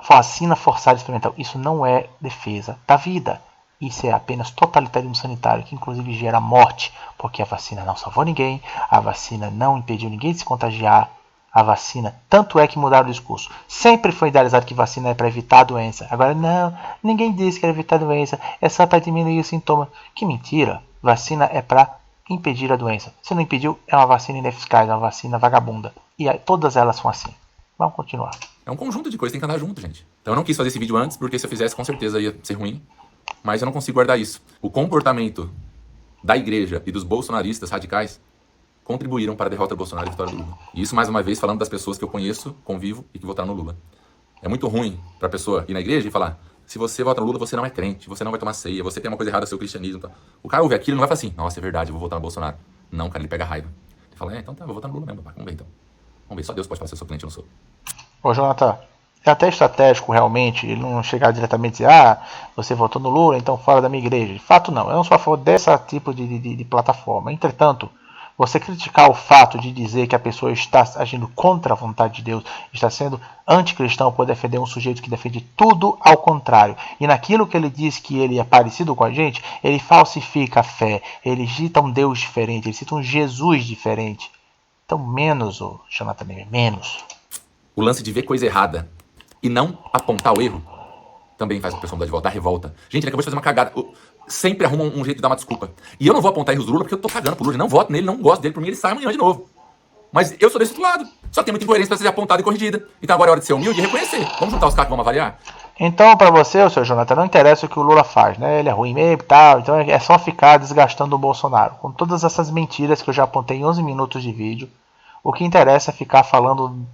vacina forçada experimental, isso não é defesa da vida. Isso é apenas totalitarismo sanitário, que inclusive gera morte, porque a vacina não salvou ninguém, a vacina não impediu ninguém de se contagiar, a vacina, tanto é que mudaram o discurso. Sempre foi idealizado que vacina é para evitar a doença. Agora não, ninguém disse que era evitar a doença, é só para diminuir os sintomas. Que mentira, vacina é para impedir a doença. Se não impediu, é uma vacina ineficaz, é uma vacina vagabunda. E aí, todas elas são assim. Vamos continuar. É um conjunto de coisas que tem que andar junto, gente. Então eu não quis fazer esse vídeo antes, porque se eu fizesse, com certeza ia ser ruim. Mas eu não consigo guardar isso. O comportamento da igreja e dos bolsonaristas radicais contribuíram para a derrota do Bolsonaro e a vitória do Lula. E isso, mais uma vez, falando das pessoas que eu conheço, convivo e que votaram no Lula. É muito ruim para a pessoa ir na igreja e falar: se você vota no Lula, você não é crente, você não vai tomar ceia, você tem uma coisa errada no seu cristianismo. Tá? O cara ouve aquilo e não vai falar assim: nossa, é verdade, eu vou votar no Bolsonaro. Não, cara, ele pega raiva. Ele fala: então tá, vou votar no Lula mesmo, papai. Vamos ver então. Vamos ver, só Deus pode falar se eu sou crente ou não sou. Ô, Jonathan, é até estratégico realmente ele não chegar diretamente e dizer: você votou no Lula, então fora da minha igreja. De fato não, eu não sou a favor desse tipo de plataforma. Entretanto, você criticar o fato de dizer que a pessoa está agindo contra a vontade de Deus, está sendo anticristão por defender um sujeito que defende tudo ao contrário, e naquilo que ele diz que ele é parecido com a gente, ele falsifica a fé, ele cita um Deus diferente, ele cita um Jesus diferente. Então menos, ô Jonathan Ney, menos. O lance de ver coisa errada e não apontar o erro também faz a pessoa mudar de volta, dá revolta. Gente, ele acabou de fazer uma cagada. Sempre arruma um jeito de dar uma desculpa. E eu não vou apontar erros do Lula porque eu tô cagando pro Lula. Não voto nele, não gosto dele. Por mim, ele sai amanhã de novo. Mas eu sou desse outro lado. Só tem muita incoerência pra ser apontada e corrigida. Então agora é hora de ser humilde e reconhecer. Vamos juntar os caras que vamos avaliar? Então, para você, o seu Jonathan, não interessa o que o Lula faz, né? Ele é ruim mesmo e tal. Então é só ficar desgastando o Bolsonaro. Com todas essas mentiras que eu já apontei em 11 minutos de vídeo, o que interessa é ficar falando um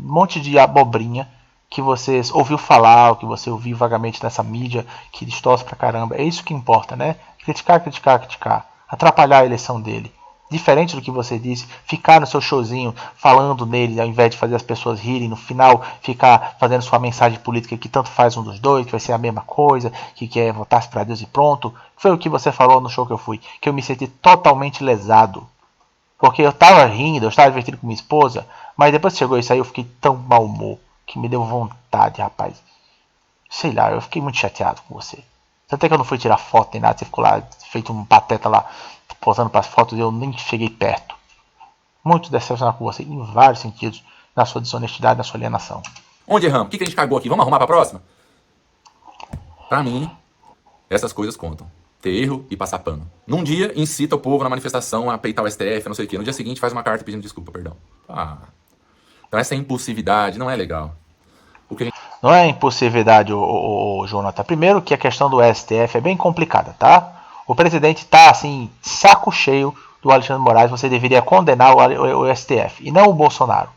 monte de abobrinha que você ouviu falar, ou que você ouviu vagamente nessa mídia que distorce pra caramba. É isso que importa, né? Criticar, criticar, criticar. Atrapalhar a eleição dele. Diferente do que você disse, ficar no seu showzinho falando nele, ao invés de fazer as pessoas rirem, no final ficar fazendo sua mensagem política que tanto faz um dos dois, que vai ser a mesma coisa, que quer votar para Deus e pronto. Foi o que você falou no show que eu fui, que eu me senti totalmente lesado. Porque eu estava rindo, eu estava divertido com minha esposa, mas depois que chegou isso aí eu fiquei tão mau humor que me deu vontade, rapaz. Sei lá, eu fiquei muito chateado com você. Até que eu não fui tirar foto nem nada, você ficou lá feito um pateta lá, posando para as fotos e eu nem cheguei perto. Muito decepcionado com você em vários sentidos, na sua desonestidade, na sua alienação. Onde erramos? O que a gente cagou aqui? Vamos arrumar pra próxima? Pra mim, essas coisas contam. Ter erro e passar pano. Num dia, incita o povo na manifestação a peitar o STF, não sei o quê. No dia seguinte, faz uma carta pedindo desculpa, perdão. Então essa impulsividade não é legal. Não é impulsividade, Jonathan. Primeiro que a questão do STF é bem complicada, tá? O presidente tá, assim, saco cheio do Alexandre de Moraes. Você deveria condenar o STF e não o Bolsonaro.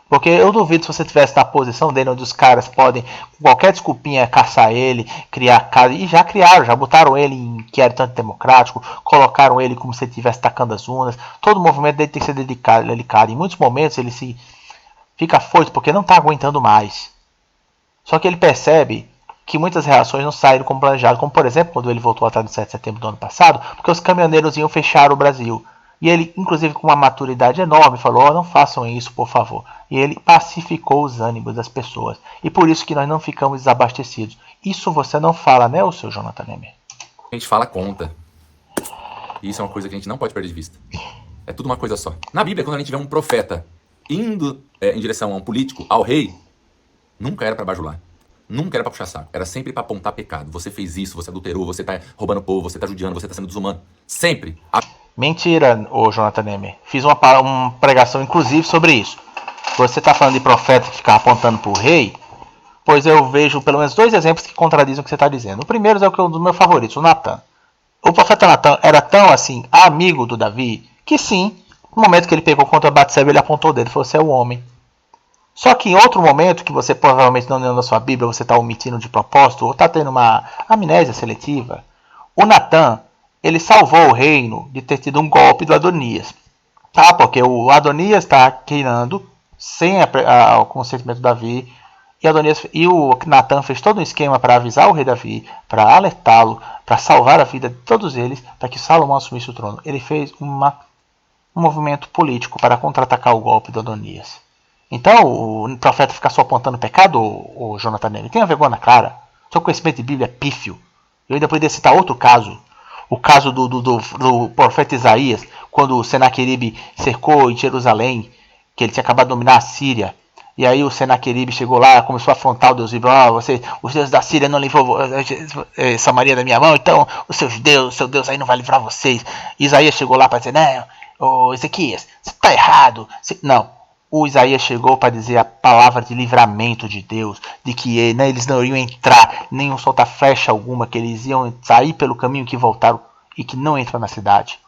Porque eu duvido se você tivesse na posição dele, onde os caras podem, com qualquer desculpinha, caçar ele, criar casa. E já criaram, já botaram ele em inquérito antidemocrático, colocaram ele como se ele estivesse tacando as urnas. Todo o movimento dele tem que ser delicado. Em muitos momentos ele se fica afoito porque não está aguentando mais. Só que ele percebe que muitas reações não saíram como planejado. Como, por exemplo, quando ele voltou atrás do 7 de setembro do ano passado, porque os caminhoneiros iam fechar o Brasil. E ele, inclusive com uma maturidade enorme, falou: não façam isso, por favor. E ele pacificou os ânimos das pessoas. E por isso que nós não ficamos desabastecidos. Isso você não fala, né, o seu Jonathan Ney? A gente fala conta. E isso é uma coisa que a gente não pode perder de vista. É tudo uma coisa só. Na Bíblia, quando a gente vê um profeta indo em direção a um político, ao rei, nunca era para bajular. Nunca era pra puxar saco. Era sempre pra apontar pecado. Você fez isso, você adulterou, você tá roubando o povo, você tá judiando, você tá sendo desumano. Sempre. Mentira, ô Jonathan Ney. Fiz uma pregação, inclusive, sobre isso. Você tá falando de profeta que fica apontando pro rei? Pois eu vejo pelo menos 2 exemplos que contradizem o que você está dizendo. O primeiro é um dos meus favoritos, o Natan. O profeta Natan era tão assim, amigo do Davi, que sim, no momento que ele pegou contra Batseba, ele apontou o dedo e falou: você é o homem. Só que em outro momento, que você provavelmente não leu na sua Bíblia, você está omitindo de propósito, ou está tendo uma amnésia seletiva, o Natan, ele salvou o reino de ter tido um golpe do Adonias. Tá? Porque o Adonias está reinando sem o consentimento do Davi, e o Natan fez todo um esquema para avisar o rei Davi, para alertá-lo, para salvar a vida de todos eles, para que Salomão assumisse o trono. Ele fez um movimento político para contra-atacar o golpe do Adonias. Então, o profeta ficar só apontando pecado, o Jonathan Ney, tenha vergonha na cara. Seu conhecimento de Bíblia é pífio. Eu ainda poderia citar outro caso. O caso do profeta Isaías, quando o Senaqueribe cercou em Jerusalém, que ele tinha acabado de dominar a Síria. E aí o Senaqueribe chegou lá, começou a afrontar o Deus vivo. Os deuses da Síria não livrou Samaria da minha mão, então o seu Deus aí não vai livrar vocês. Isaías chegou lá para dizer, não, Ezequias, você está errado. Não, o Isaías chegou para dizer a palavra de livramento de Deus, de que eles não iriam entrar, nem soltar flecha alguma, que eles iam sair pelo caminho que voltaram e que não entram na cidade.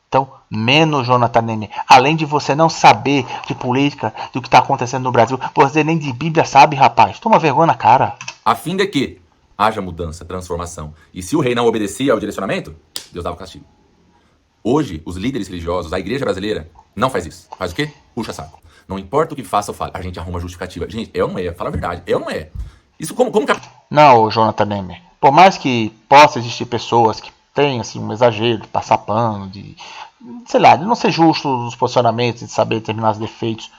Então, menos Jonathan Neme. Além de você não saber de política, do que está acontecendo no Brasil, você nem de Bíblia sabe, rapaz. Toma vergonha na cara. A fim de que haja mudança, transformação. E se o rei não obedecia ao direcionamento, Deus dava o castigo. Hoje, os líderes religiosos, a igreja brasileira, não faz isso. Faz o quê? Puxa saco. Não importa o que faça ou fale, a gente arruma justificativa. Gente, eu não é, fala a verdade, eu não é. Isso como que... Não, Jonathan Neme. Por mais que possa existir pessoas que têm assim, um exagero de passar pano, de não ser justo nos posicionamentos, de saber determinados defeitos,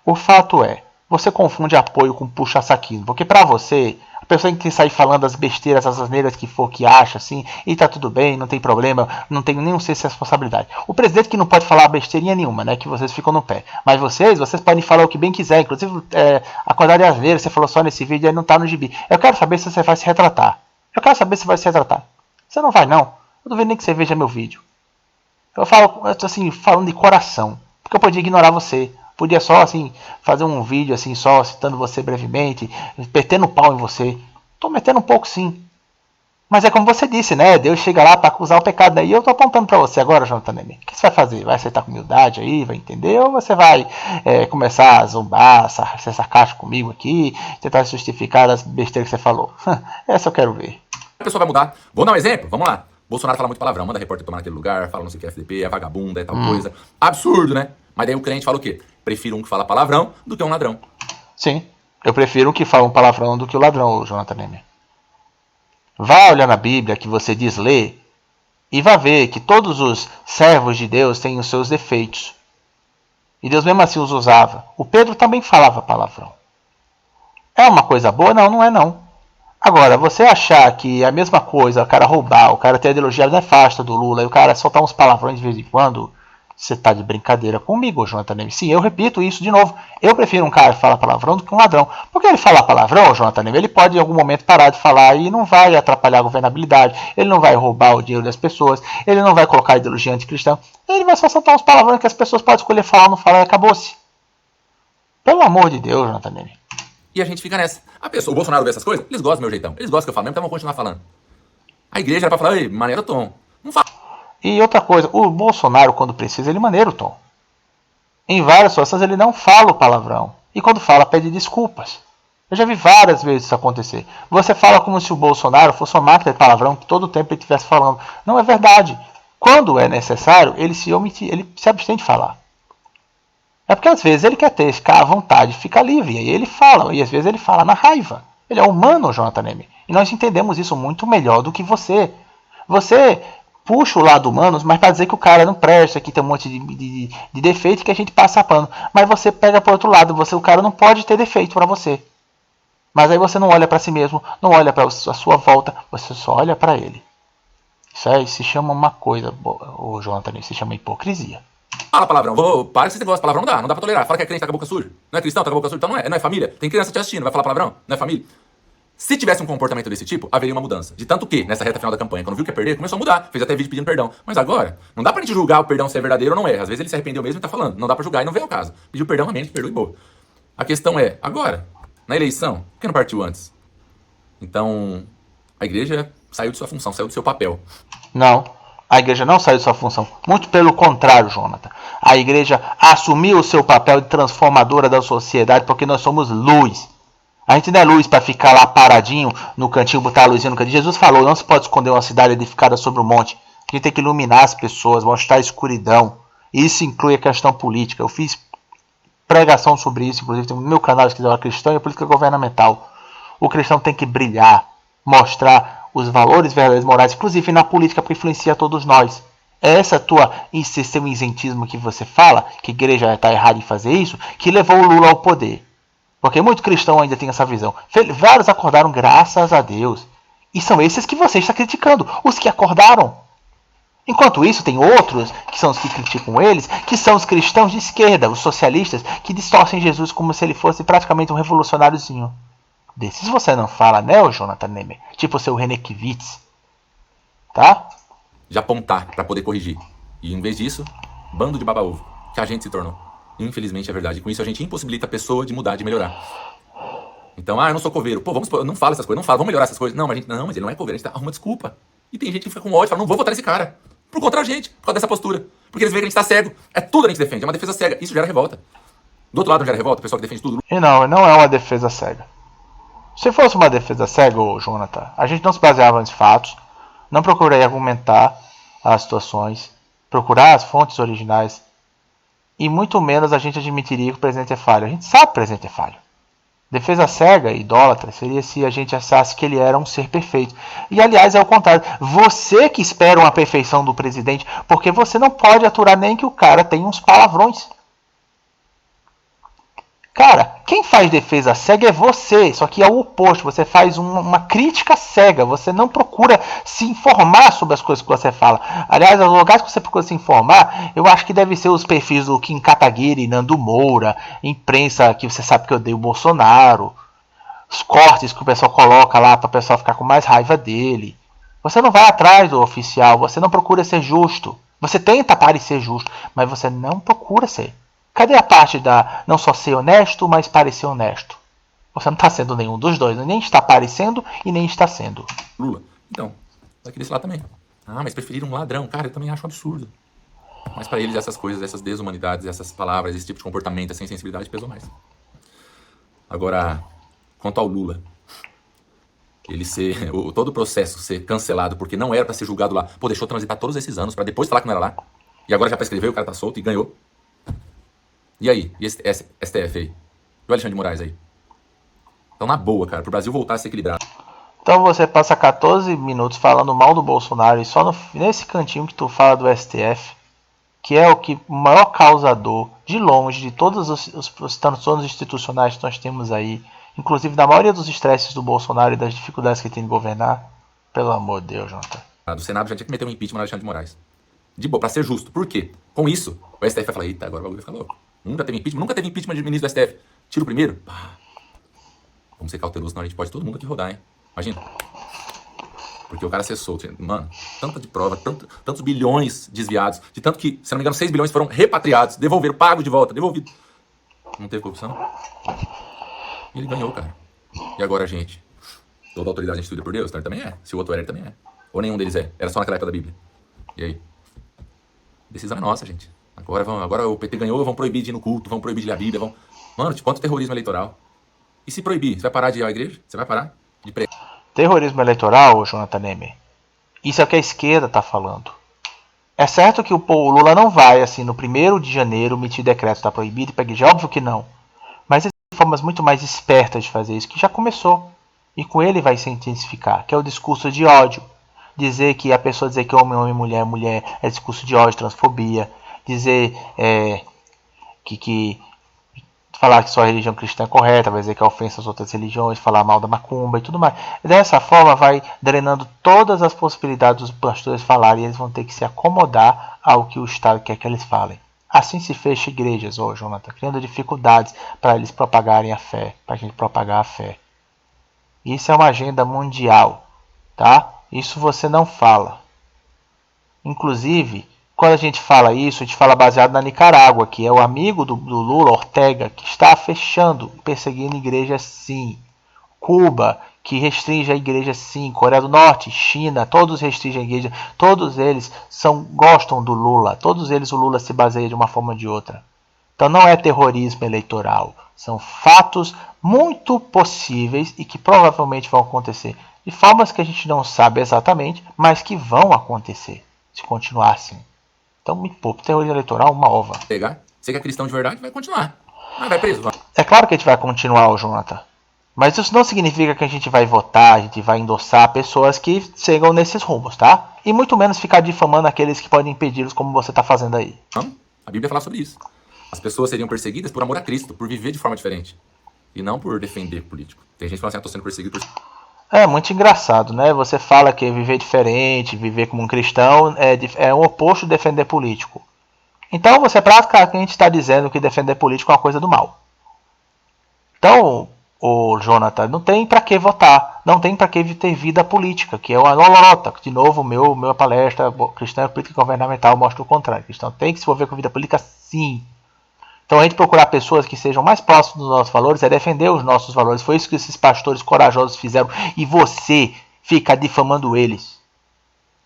o fato é, você confunde apoio com puxa-saquismo. Porque pra você, a pessoa que sai falando as besteiras, as asneiras que for, que acha assim, e tá tudo bem, não tem problema, não tem nenhum senso de responsabilidade. O presidente que não pode falar besteirinha nenhuma, né, que vocês ficam no pé. Mas vocês podem falar o que bem quiser, inclusive a quantidade de asneira, você falou só nesse vídeo, aí não tá no gibi. Eu quero saber se você vai se retratar. Eu quero saber se vai se retratar. Você não vai não. Eu duvido nem que você veja meu vídeo. Eu tô assim, falando de coração. Porque eu podia ignorar você. Podia só, assim, fazer um vídeo, assim, só citando você brevemente, metendo pau em você. Tô metendo um pouco, sim. Mas é como você disse, né? Deus chega lá para acusar o pecado daí. Eu tô apontando para você agora, Jonathan Neme. O que você vai fazer? Vai aceitar com humildade aí? Vai entender? Ou você vai começar a zombar, ser sarcástico comigo aqui, tentar justificar as besteiras que você falou? Essa eu quero ver. A pessoa vai mudar. Vou dar um exemplo? Vamos lá. Bolsonaro fala muito palavrão, manda repórter tomar naquele lugar, fala não sei o que, FDP, é vagabunda, é tal coisa. Absurdo, né? Mas daí o crente fala o quê? Prefiro um que fala palavrão do que um ladrão. Sim, eu prefiro um que fala um palavrão do que o ladrão, Jonathan Neme. Vá olhar na Bíblia que você diz ler e vá ver que todos os servos de Deus têm os seus defeitos. E Deus mesmo assim os usava. O Pedro também falava palavrão. É uma coisa boa? Não, não é não. Agora, você achar que é a mesma coisa, o cara roubar, o cara ter a ideologia nefasta do Lula, e o cara soltar uns palavrões de vez em quando, você tá de brincadeira comigo, Jonathan Neme. Sim, eu repito isso de novo. Eu prefiro um cara que fala palavrão do que um ladrão. Porque ele falar palavrão, Jonathan Neme, ele pode em algum momento parar de falar e não vai atrapalhar a governabilidade, ele não vai roubar o dinheiro das pessoas, ele não vai colocar a ideologia anticristã, ele vai só soltar uns palavrões que as pessoas podem escolher falar ou não falar e acabou-se. Pelo amor de Deus, Jonathan Neme. E a gente fica nessa. O Bolsonaro vê essas coisas, eles gostam do meu jeitão. Eles gostam que eu falo, mesmo então vão continuar falando. A igreja era pra falar, ei, maneira tom. Não fala. E outra coisa, o Bolsonaro, quando precisa, ele maneira o tom. Em várias situações ele não fala o palavrão. E quando fala, pede desculpas. Eu já vi várias vezes isso acontecer. Você fala como se o Bolsonaro fosse uma máquina de palavrão que todo o tempo ele estivesse falando. Não é verdade. Quando é necessário, ele se abstém de falar. É porque às vezes ele quer ficar à vontade, ficar livre, e aí ele fala, e às vezes ele fala na raiva. Ele é humano, Jonathan Neme. E nós entendemos isso muito melhor do que você. Você puxa o lado humano, mas para dizer que o cara não presta, que tem um monte de defeito que a gente passa pano. Mas você pega para outro lado, o cara não pode ter defeito para você. Mas aí você não olha para si mesmo, não olha para a sua volta, você só olha para ele. Isso aí se chama uma coisa, o Jonathan Neme, se chama hipocrisia. Fala palavrão, para que esse negócio, palavrão não dá pra tolerar. Fala que é crente, tá com a boca suja. Não é cristão, tá com a boca suja, então não é família. Tem criança te assistindo, vai falar palavrão? Não é família. Se tivesse um comportamento desse tipo, haveria uma mudança. De tanto que, nessa reta final da campanha, quando viu que ia perder, começou a mudar. Fez até vídeo pedindo perdão. Mas agora, não dá pra gente julgar o perdão se é verdadeiro ou não é. Às vezes ele se arrependeu mesmo e tá falando. Não dá pra julgar e não vem ao caso. Pediu perdão, amém, perdoa e boa. A questão é, agora, na eleição, por que não partiu antes? Então, a igreja saiu de sua função, saiu do seu papel. Não. A igreja não saiu de sua função. Muito pelo contrário, Jonathan. A igreja assumiu o seu papel de transformadora da sociedade porque nós somos luz. A gente não é luz para ficar lá paradinho no cantinho, botar a luzinha no cantinho. Jesus falou, não se pode esconder uma cidade edificada sobre um monte. A gente tem que iluminar as pessoas, mostrar a escuridão. E isso inclui a questão política. Eu fiz pregação sobre isso, inclusive tem no meu canal, se quiser, uma cristã e a política governamental. O cristão tem que brilhar, mostrar os valores verdadeiros morais, inclusive na política, porque influencia todos nós. É essa esse seu isentismo que você fala, que a igreja está errada em fazer isso, que levou o Lula ao poder. Porque muito cristão ainda tem essa visão. Vários acordaram, graças a Deus, E são esses que você está criticando, os que acordaram. Enquanto isso, tem outros, que são os que criticam eles, que são os cristãos de esquerda, os socialistas, que distorcem Jesus como se ele fosse praticamente um revolucionáriozinho. Desses você não fala, né, o Jonathan Nehmer? Tipo o seu René Kivitz. Tá? De apontar para poder corrigir. E em vez disso, bando de baba-ovo, que a gente se tornou. Infelizmente é verdade. E com isso a gente impossibilita a pessoa de mudar, de melhorar. Então, eu não sou coveiro. Pô, não fala essas coisas, não fala, vamos melhorar essas coisas. Não, mas ele não é coveiro, a gente arruma desculpa. E tem gente que fica com ódio, fala, não vou votar nesse cara. Por contra a gente, por causa dessa postura. Porque eles veem que a gente tá cego. É tudo a gente defende, é uma defesa cega. Isso gera revolta. Do outro lado não gera revolta, o pessoal que defende tudo. E não é uma defesa cega. Se fosse uma defesa cega, Jonathan, a gente não se baseava nos fatos, não procuraria argumentar as situações, procurar as fontes originais, e muito menos a gente admitiria que o presente é falho. A gente sabe que o presente é falho. Defesa cega e idólatra seria se a gente achasse que ele era um ser perfeito. E aliás, é o contrário. Você que espera uma perfeição do presidente, porque você não pode aturar nem que o cara tenha uns palavrões. Cara, quem faz defesa cega é você, só que é o oposto. Você faz uma crítica cega, você não procura se informar sobre as coisas que você fala. Aliás, os lugares que você procura se informar, eu acho que deve ser os perfis do Kim Kataguiri, Nando Moura, imprensa que você sabe que odeia o Bolsonaro, os cortes que o pessoal coloca lá para o pessoal ficar com mais raiva dele. Você não vai atrás do oficial, você não procura ser justo. Você tenta parecer justo, mas você não procura ser. Cadê a parte da não só ser honesto, mas parecer honesto? Você não está sendo nenhum dos dois, nem está parecendo e nem está sendo. Lula. Então, daqui desse lado também. Mas preferiram um ladrão. Cara, eu também acho um absurdo. Mas para eles essas coisas, essas desumanidades, essas palavras, esse tipo de comportamento, essa insensibilidade pesou mais. Agora, quanto ao Lula, ele ser, todo o processo ser cancelado porque não era para ser julgado lá. Pô, deixou transitar todos esses anos para depois falar que não era lá. E agora já prescreveu, o cara tá solto e ganhou. E aí? E esse STF aí? E o Alexandre de Moraes aí? Então, na boa, cara, pro Brasil voltar a ser equilibrado. Então você passa 14 minutos falando mal do Bolsonaro e só nesse cantinho que tu fala do STF, que é o maior causador, de longe, de todos os transtornos institucionais que nós temos aí, inclusive da maioria dos estresses do Bolsonaro e das dificuldades que ele tem de governar. Pelo amor de Deus, Jonathan. Do Senado já tinha que meter um impeachment no Alexandre de Moraes. De boa, pra ser justo. Por quê? Com isso, o STF vai falar, eita, agora o bagulho vai ficar louco. Nunca teve impeachment de ministro do STF. Tira o primeiro? Vamos ser cautelosos, senão a gente pode todo mundo aqui rodar, hein? Imagina. Porque o cara ser solto. Mano, tanta de prova, tantos bilhões desviados, de tanto que, se não me engano, 6 bilhões foram repatriados, devolveram, pago de volta, devolvido. Não teve corrupção? E ele ganhou, cara. E agora a gente? Toda autoridade instituída por Deus? Então ele também é. Se o outro era, ele também é. Ou nenhum deles é. Era só naquela época da Bíblia. E aí? Decisão é nossa, gente. Agora o PT ganhou, vão proibir de ir no culto, vão proibir de ler a Bíblia, Mano, quanto terrorismo eleitoral. E se proibir? Você vai parar de ir à igreja? Você vai parar de pregar? Terrorismo eleitoral, Jonathan Nehmer, isso é o que a esquerda está falando. É certo que o Lula não vai, assim, no 1º de janeiro, emitir decreto está proibido e pegar igreja, óbvio que não. Mas existem formas muito mais espertas de fazer isso, que já começou. E com ele vai se intensificar, que é o discurso de ódio. Dizer que a pessoa dizer que homem, homem, mulher, mulher é discurso de ódio, transfobia. Dizer que falar que só a religião cristã é correta, vai dizer que é ofensa às outras religiões, falar mal da macumba e tudo mais. Dessa forma vai drenando todas as possibilidades dos pastores falarem e eles vão ter que se acomodar ao que o Estado quer que eles falem. Assim se fecha igrejas, Jonathan, criando dificuldades para eles propagarem a fé, para a gente propagar a fé. Isso é uma agenda mundial, tá? Isso você não fala. Inclusive, quando a gente fala isso, a gente fala baseado na Nicarágua, que é o amigo do Lula, Ortega, que está fechando, perseguindo igrejas sim. Cuba, que restringe a igreja sim. Coreia do Norte, China, todos restringem a igreja. Todos eles gostam do Lula. Todos eles o Lula se baseia de uma forma ou de outra. Então não é terrorismo eleitoral. São fatos muito possíveis e que provavelmente vão acontecer. De formas que a gente não sabe exatamente, mas que vão acontecer, se continuar assim. Então me poupe, terrorismo eleitoral, uma ova. Pegar? Você que é cristão de verdade, vai continuar. Mas vai preso, vai. É claro que a gente vai continuar, Jonathan. Mas isso não significa que a gente vai votar, a gente vai endossar pessoas que chegam nesses rumos, tá? E muito menos ficar difamando aqueles que podem impedi-los, como você está fazendo aí. Não, a Bíblia fala sobre isso. As pessoas seriam perseguidas por amor a Cristo, por viver de forma diferente. E não por defender político. Tem gente que fala assim, tô sendo perseguido por... É muito engraçado, né? Você fala que viver diferente, viver como um cristão, é um oposto de defender político. Então você praticamente está dizendo que defender político é uma coisa do mal. Então, o Jonathan, não tem para que votar, não tem para que ter vida política, que é uma lolota. De novo, minha palestra cristã política e governamental mostra o contrário. Cristão tem que se envolver com vida política, sim. Então a gente procurar pessoas que sejam mais próximas dos nossos valores é defender os nossos valores. Foi isso que esses pastores corajosos fizeram. E você fica difamando eles.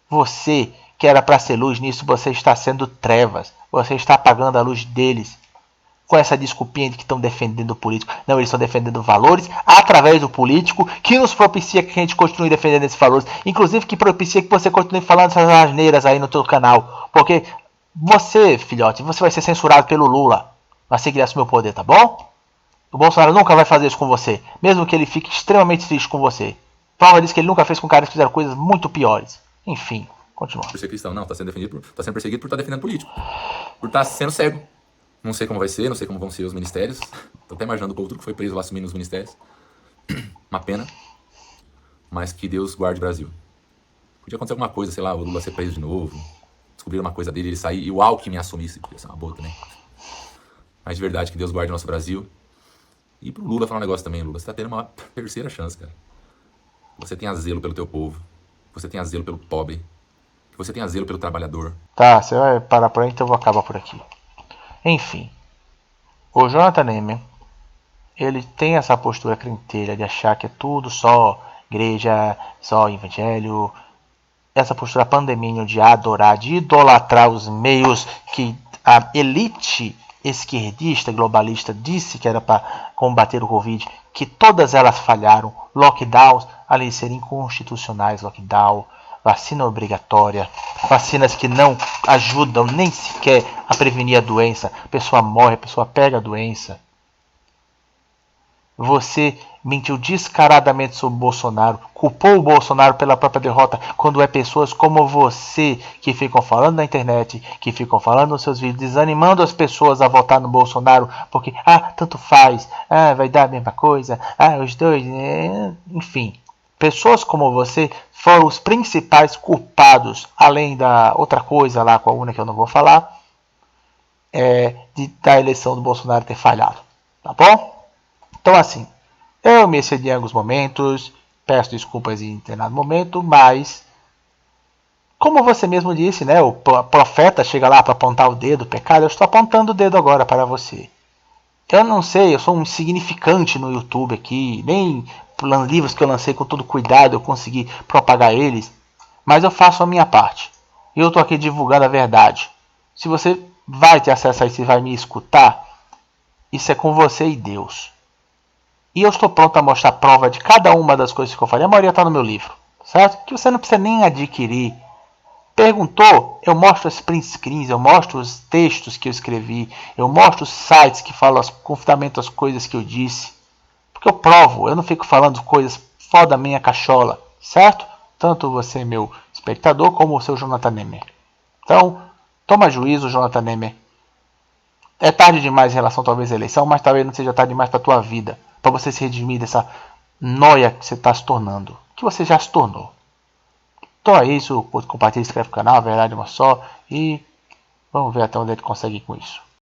Você que era para ser luz, nisso você está sendo trevas. Você está apagando a luz deles. Com essa desculpinha de que estão defendendo o político. Não, eles estão defendendo valores através do político, que nos propicia que a gente continue defendendo esses valores. Inclusive que propicia que você continue falando essas asneiras aí no teu canal. Porque você, filhote, você vai ser censurado pelo Lula. Assim que ele assumir o poder, tá bom? O Bolsonaro nunca vai fazer isso com você. Mesmo que ele fique extremamente triste com você. Prova disso que ele nunca fez com caras que fizeram coisas muito piores. Enfim, continua. Por ser cristão, não, tá sendo perseguido por estar defendendo político. Por estar sendo cego. Não sei como vai ser, não sei como vão ser os ministérios. Tô até imaginando o povo tudo que foi preso lá assumindo os ministérios. Uma pena. Mas que Deus guarde o Brasil. Podia acontecer alguma coisa, sei lá, o Lula ser preso de novo. Descobrir uma coisa dele, ele sair e o Alckmin assumisse. Podia ser uma boa também. Mas de verdade, que Deus guarde o nosso Brasil. E pro Lula falar um negócio também, Lula. Você tá tendo uma terceira chance, cara. Você tem zelo pelo teu povo. Você tem zelo pelo pobre. Você tem zelo pelo trabalhador. Tá, você vai parar por aí, então eu vou acabar por aqui. Enfim, o Jonathan Neyman, ele tem essa postura crentelha de achar que é tudo só igreja, só evangelho, essa postura pandemia de adorar, de idolatrar os meios que a elite esquerdista globalista disse que era para combater o Covid, que todas elas falharam, lockdowns, além de serem inconstitucionais, lockdown, vacina obrigatória, vacinas que não ajudam nem sequer a prevenir a doença, a pessoa morre, a pessoa pega a doença. Você mentiu descaradamente sobre o Bolsonaro, culpou o Bolsonaro pela própria derrota, quando é pessoas como você que ficam falando na internet, que ficam falando nos seus vídeos, desanimando as pessoas a votar no Bolsonaro, porque, tanto faz, vai dar a mesma coisa, os dois, enfim. Pessoas como você foram os principais culpados, além da outra coisa lá com a UNA que eu não vou falar, da eleição do Bolsonaro ter falhado, tá bom? Então assim, eu me excedi em alguns momentos, peço desculpas em determinado momento, mas como você mesmo disse, né, o profeta chega lá para apontar o dedo, o pecado, eu estou apontando o dedo agora para você. Eu não sei, eu sou um insignificante no YouTube aqui, nem livros que eu lancei com todo cuidado eu consegui propagar eles, mas eu faço a minha parte. E eu estou aqui divulgando a verdade. Se você vai ter acesso a isso e vai me escutar, isso é com você e Deus. E eu estou pronto a mostrar prova de cada uma das coisas que eu falei. A maioria está no meu livro, certo? Que você não precisa nem adquirir. Perguntou, eu mostro as print screens, eu mostro os textos que eu escrevi, eu mostro os sites que falam com fundamento as coisas que eu disse. Porque eu provo, eu não fico falando coisas fora da minha cachola, certo? Tanto você, meu espectador, como o seu Jonathan Neyman. Então, toma juízo, Jonathan Neyman. É tarde demais em relação talvez à eleição, mas talvez não seja tarde demais para a tua vida, para você se redimir dessa noia que você está se tornando, que você já se tornou. Então é isso, compartilha, inscreve no canal, a verdade é uma só, e vamos ver até onde ele consegue ir com isso.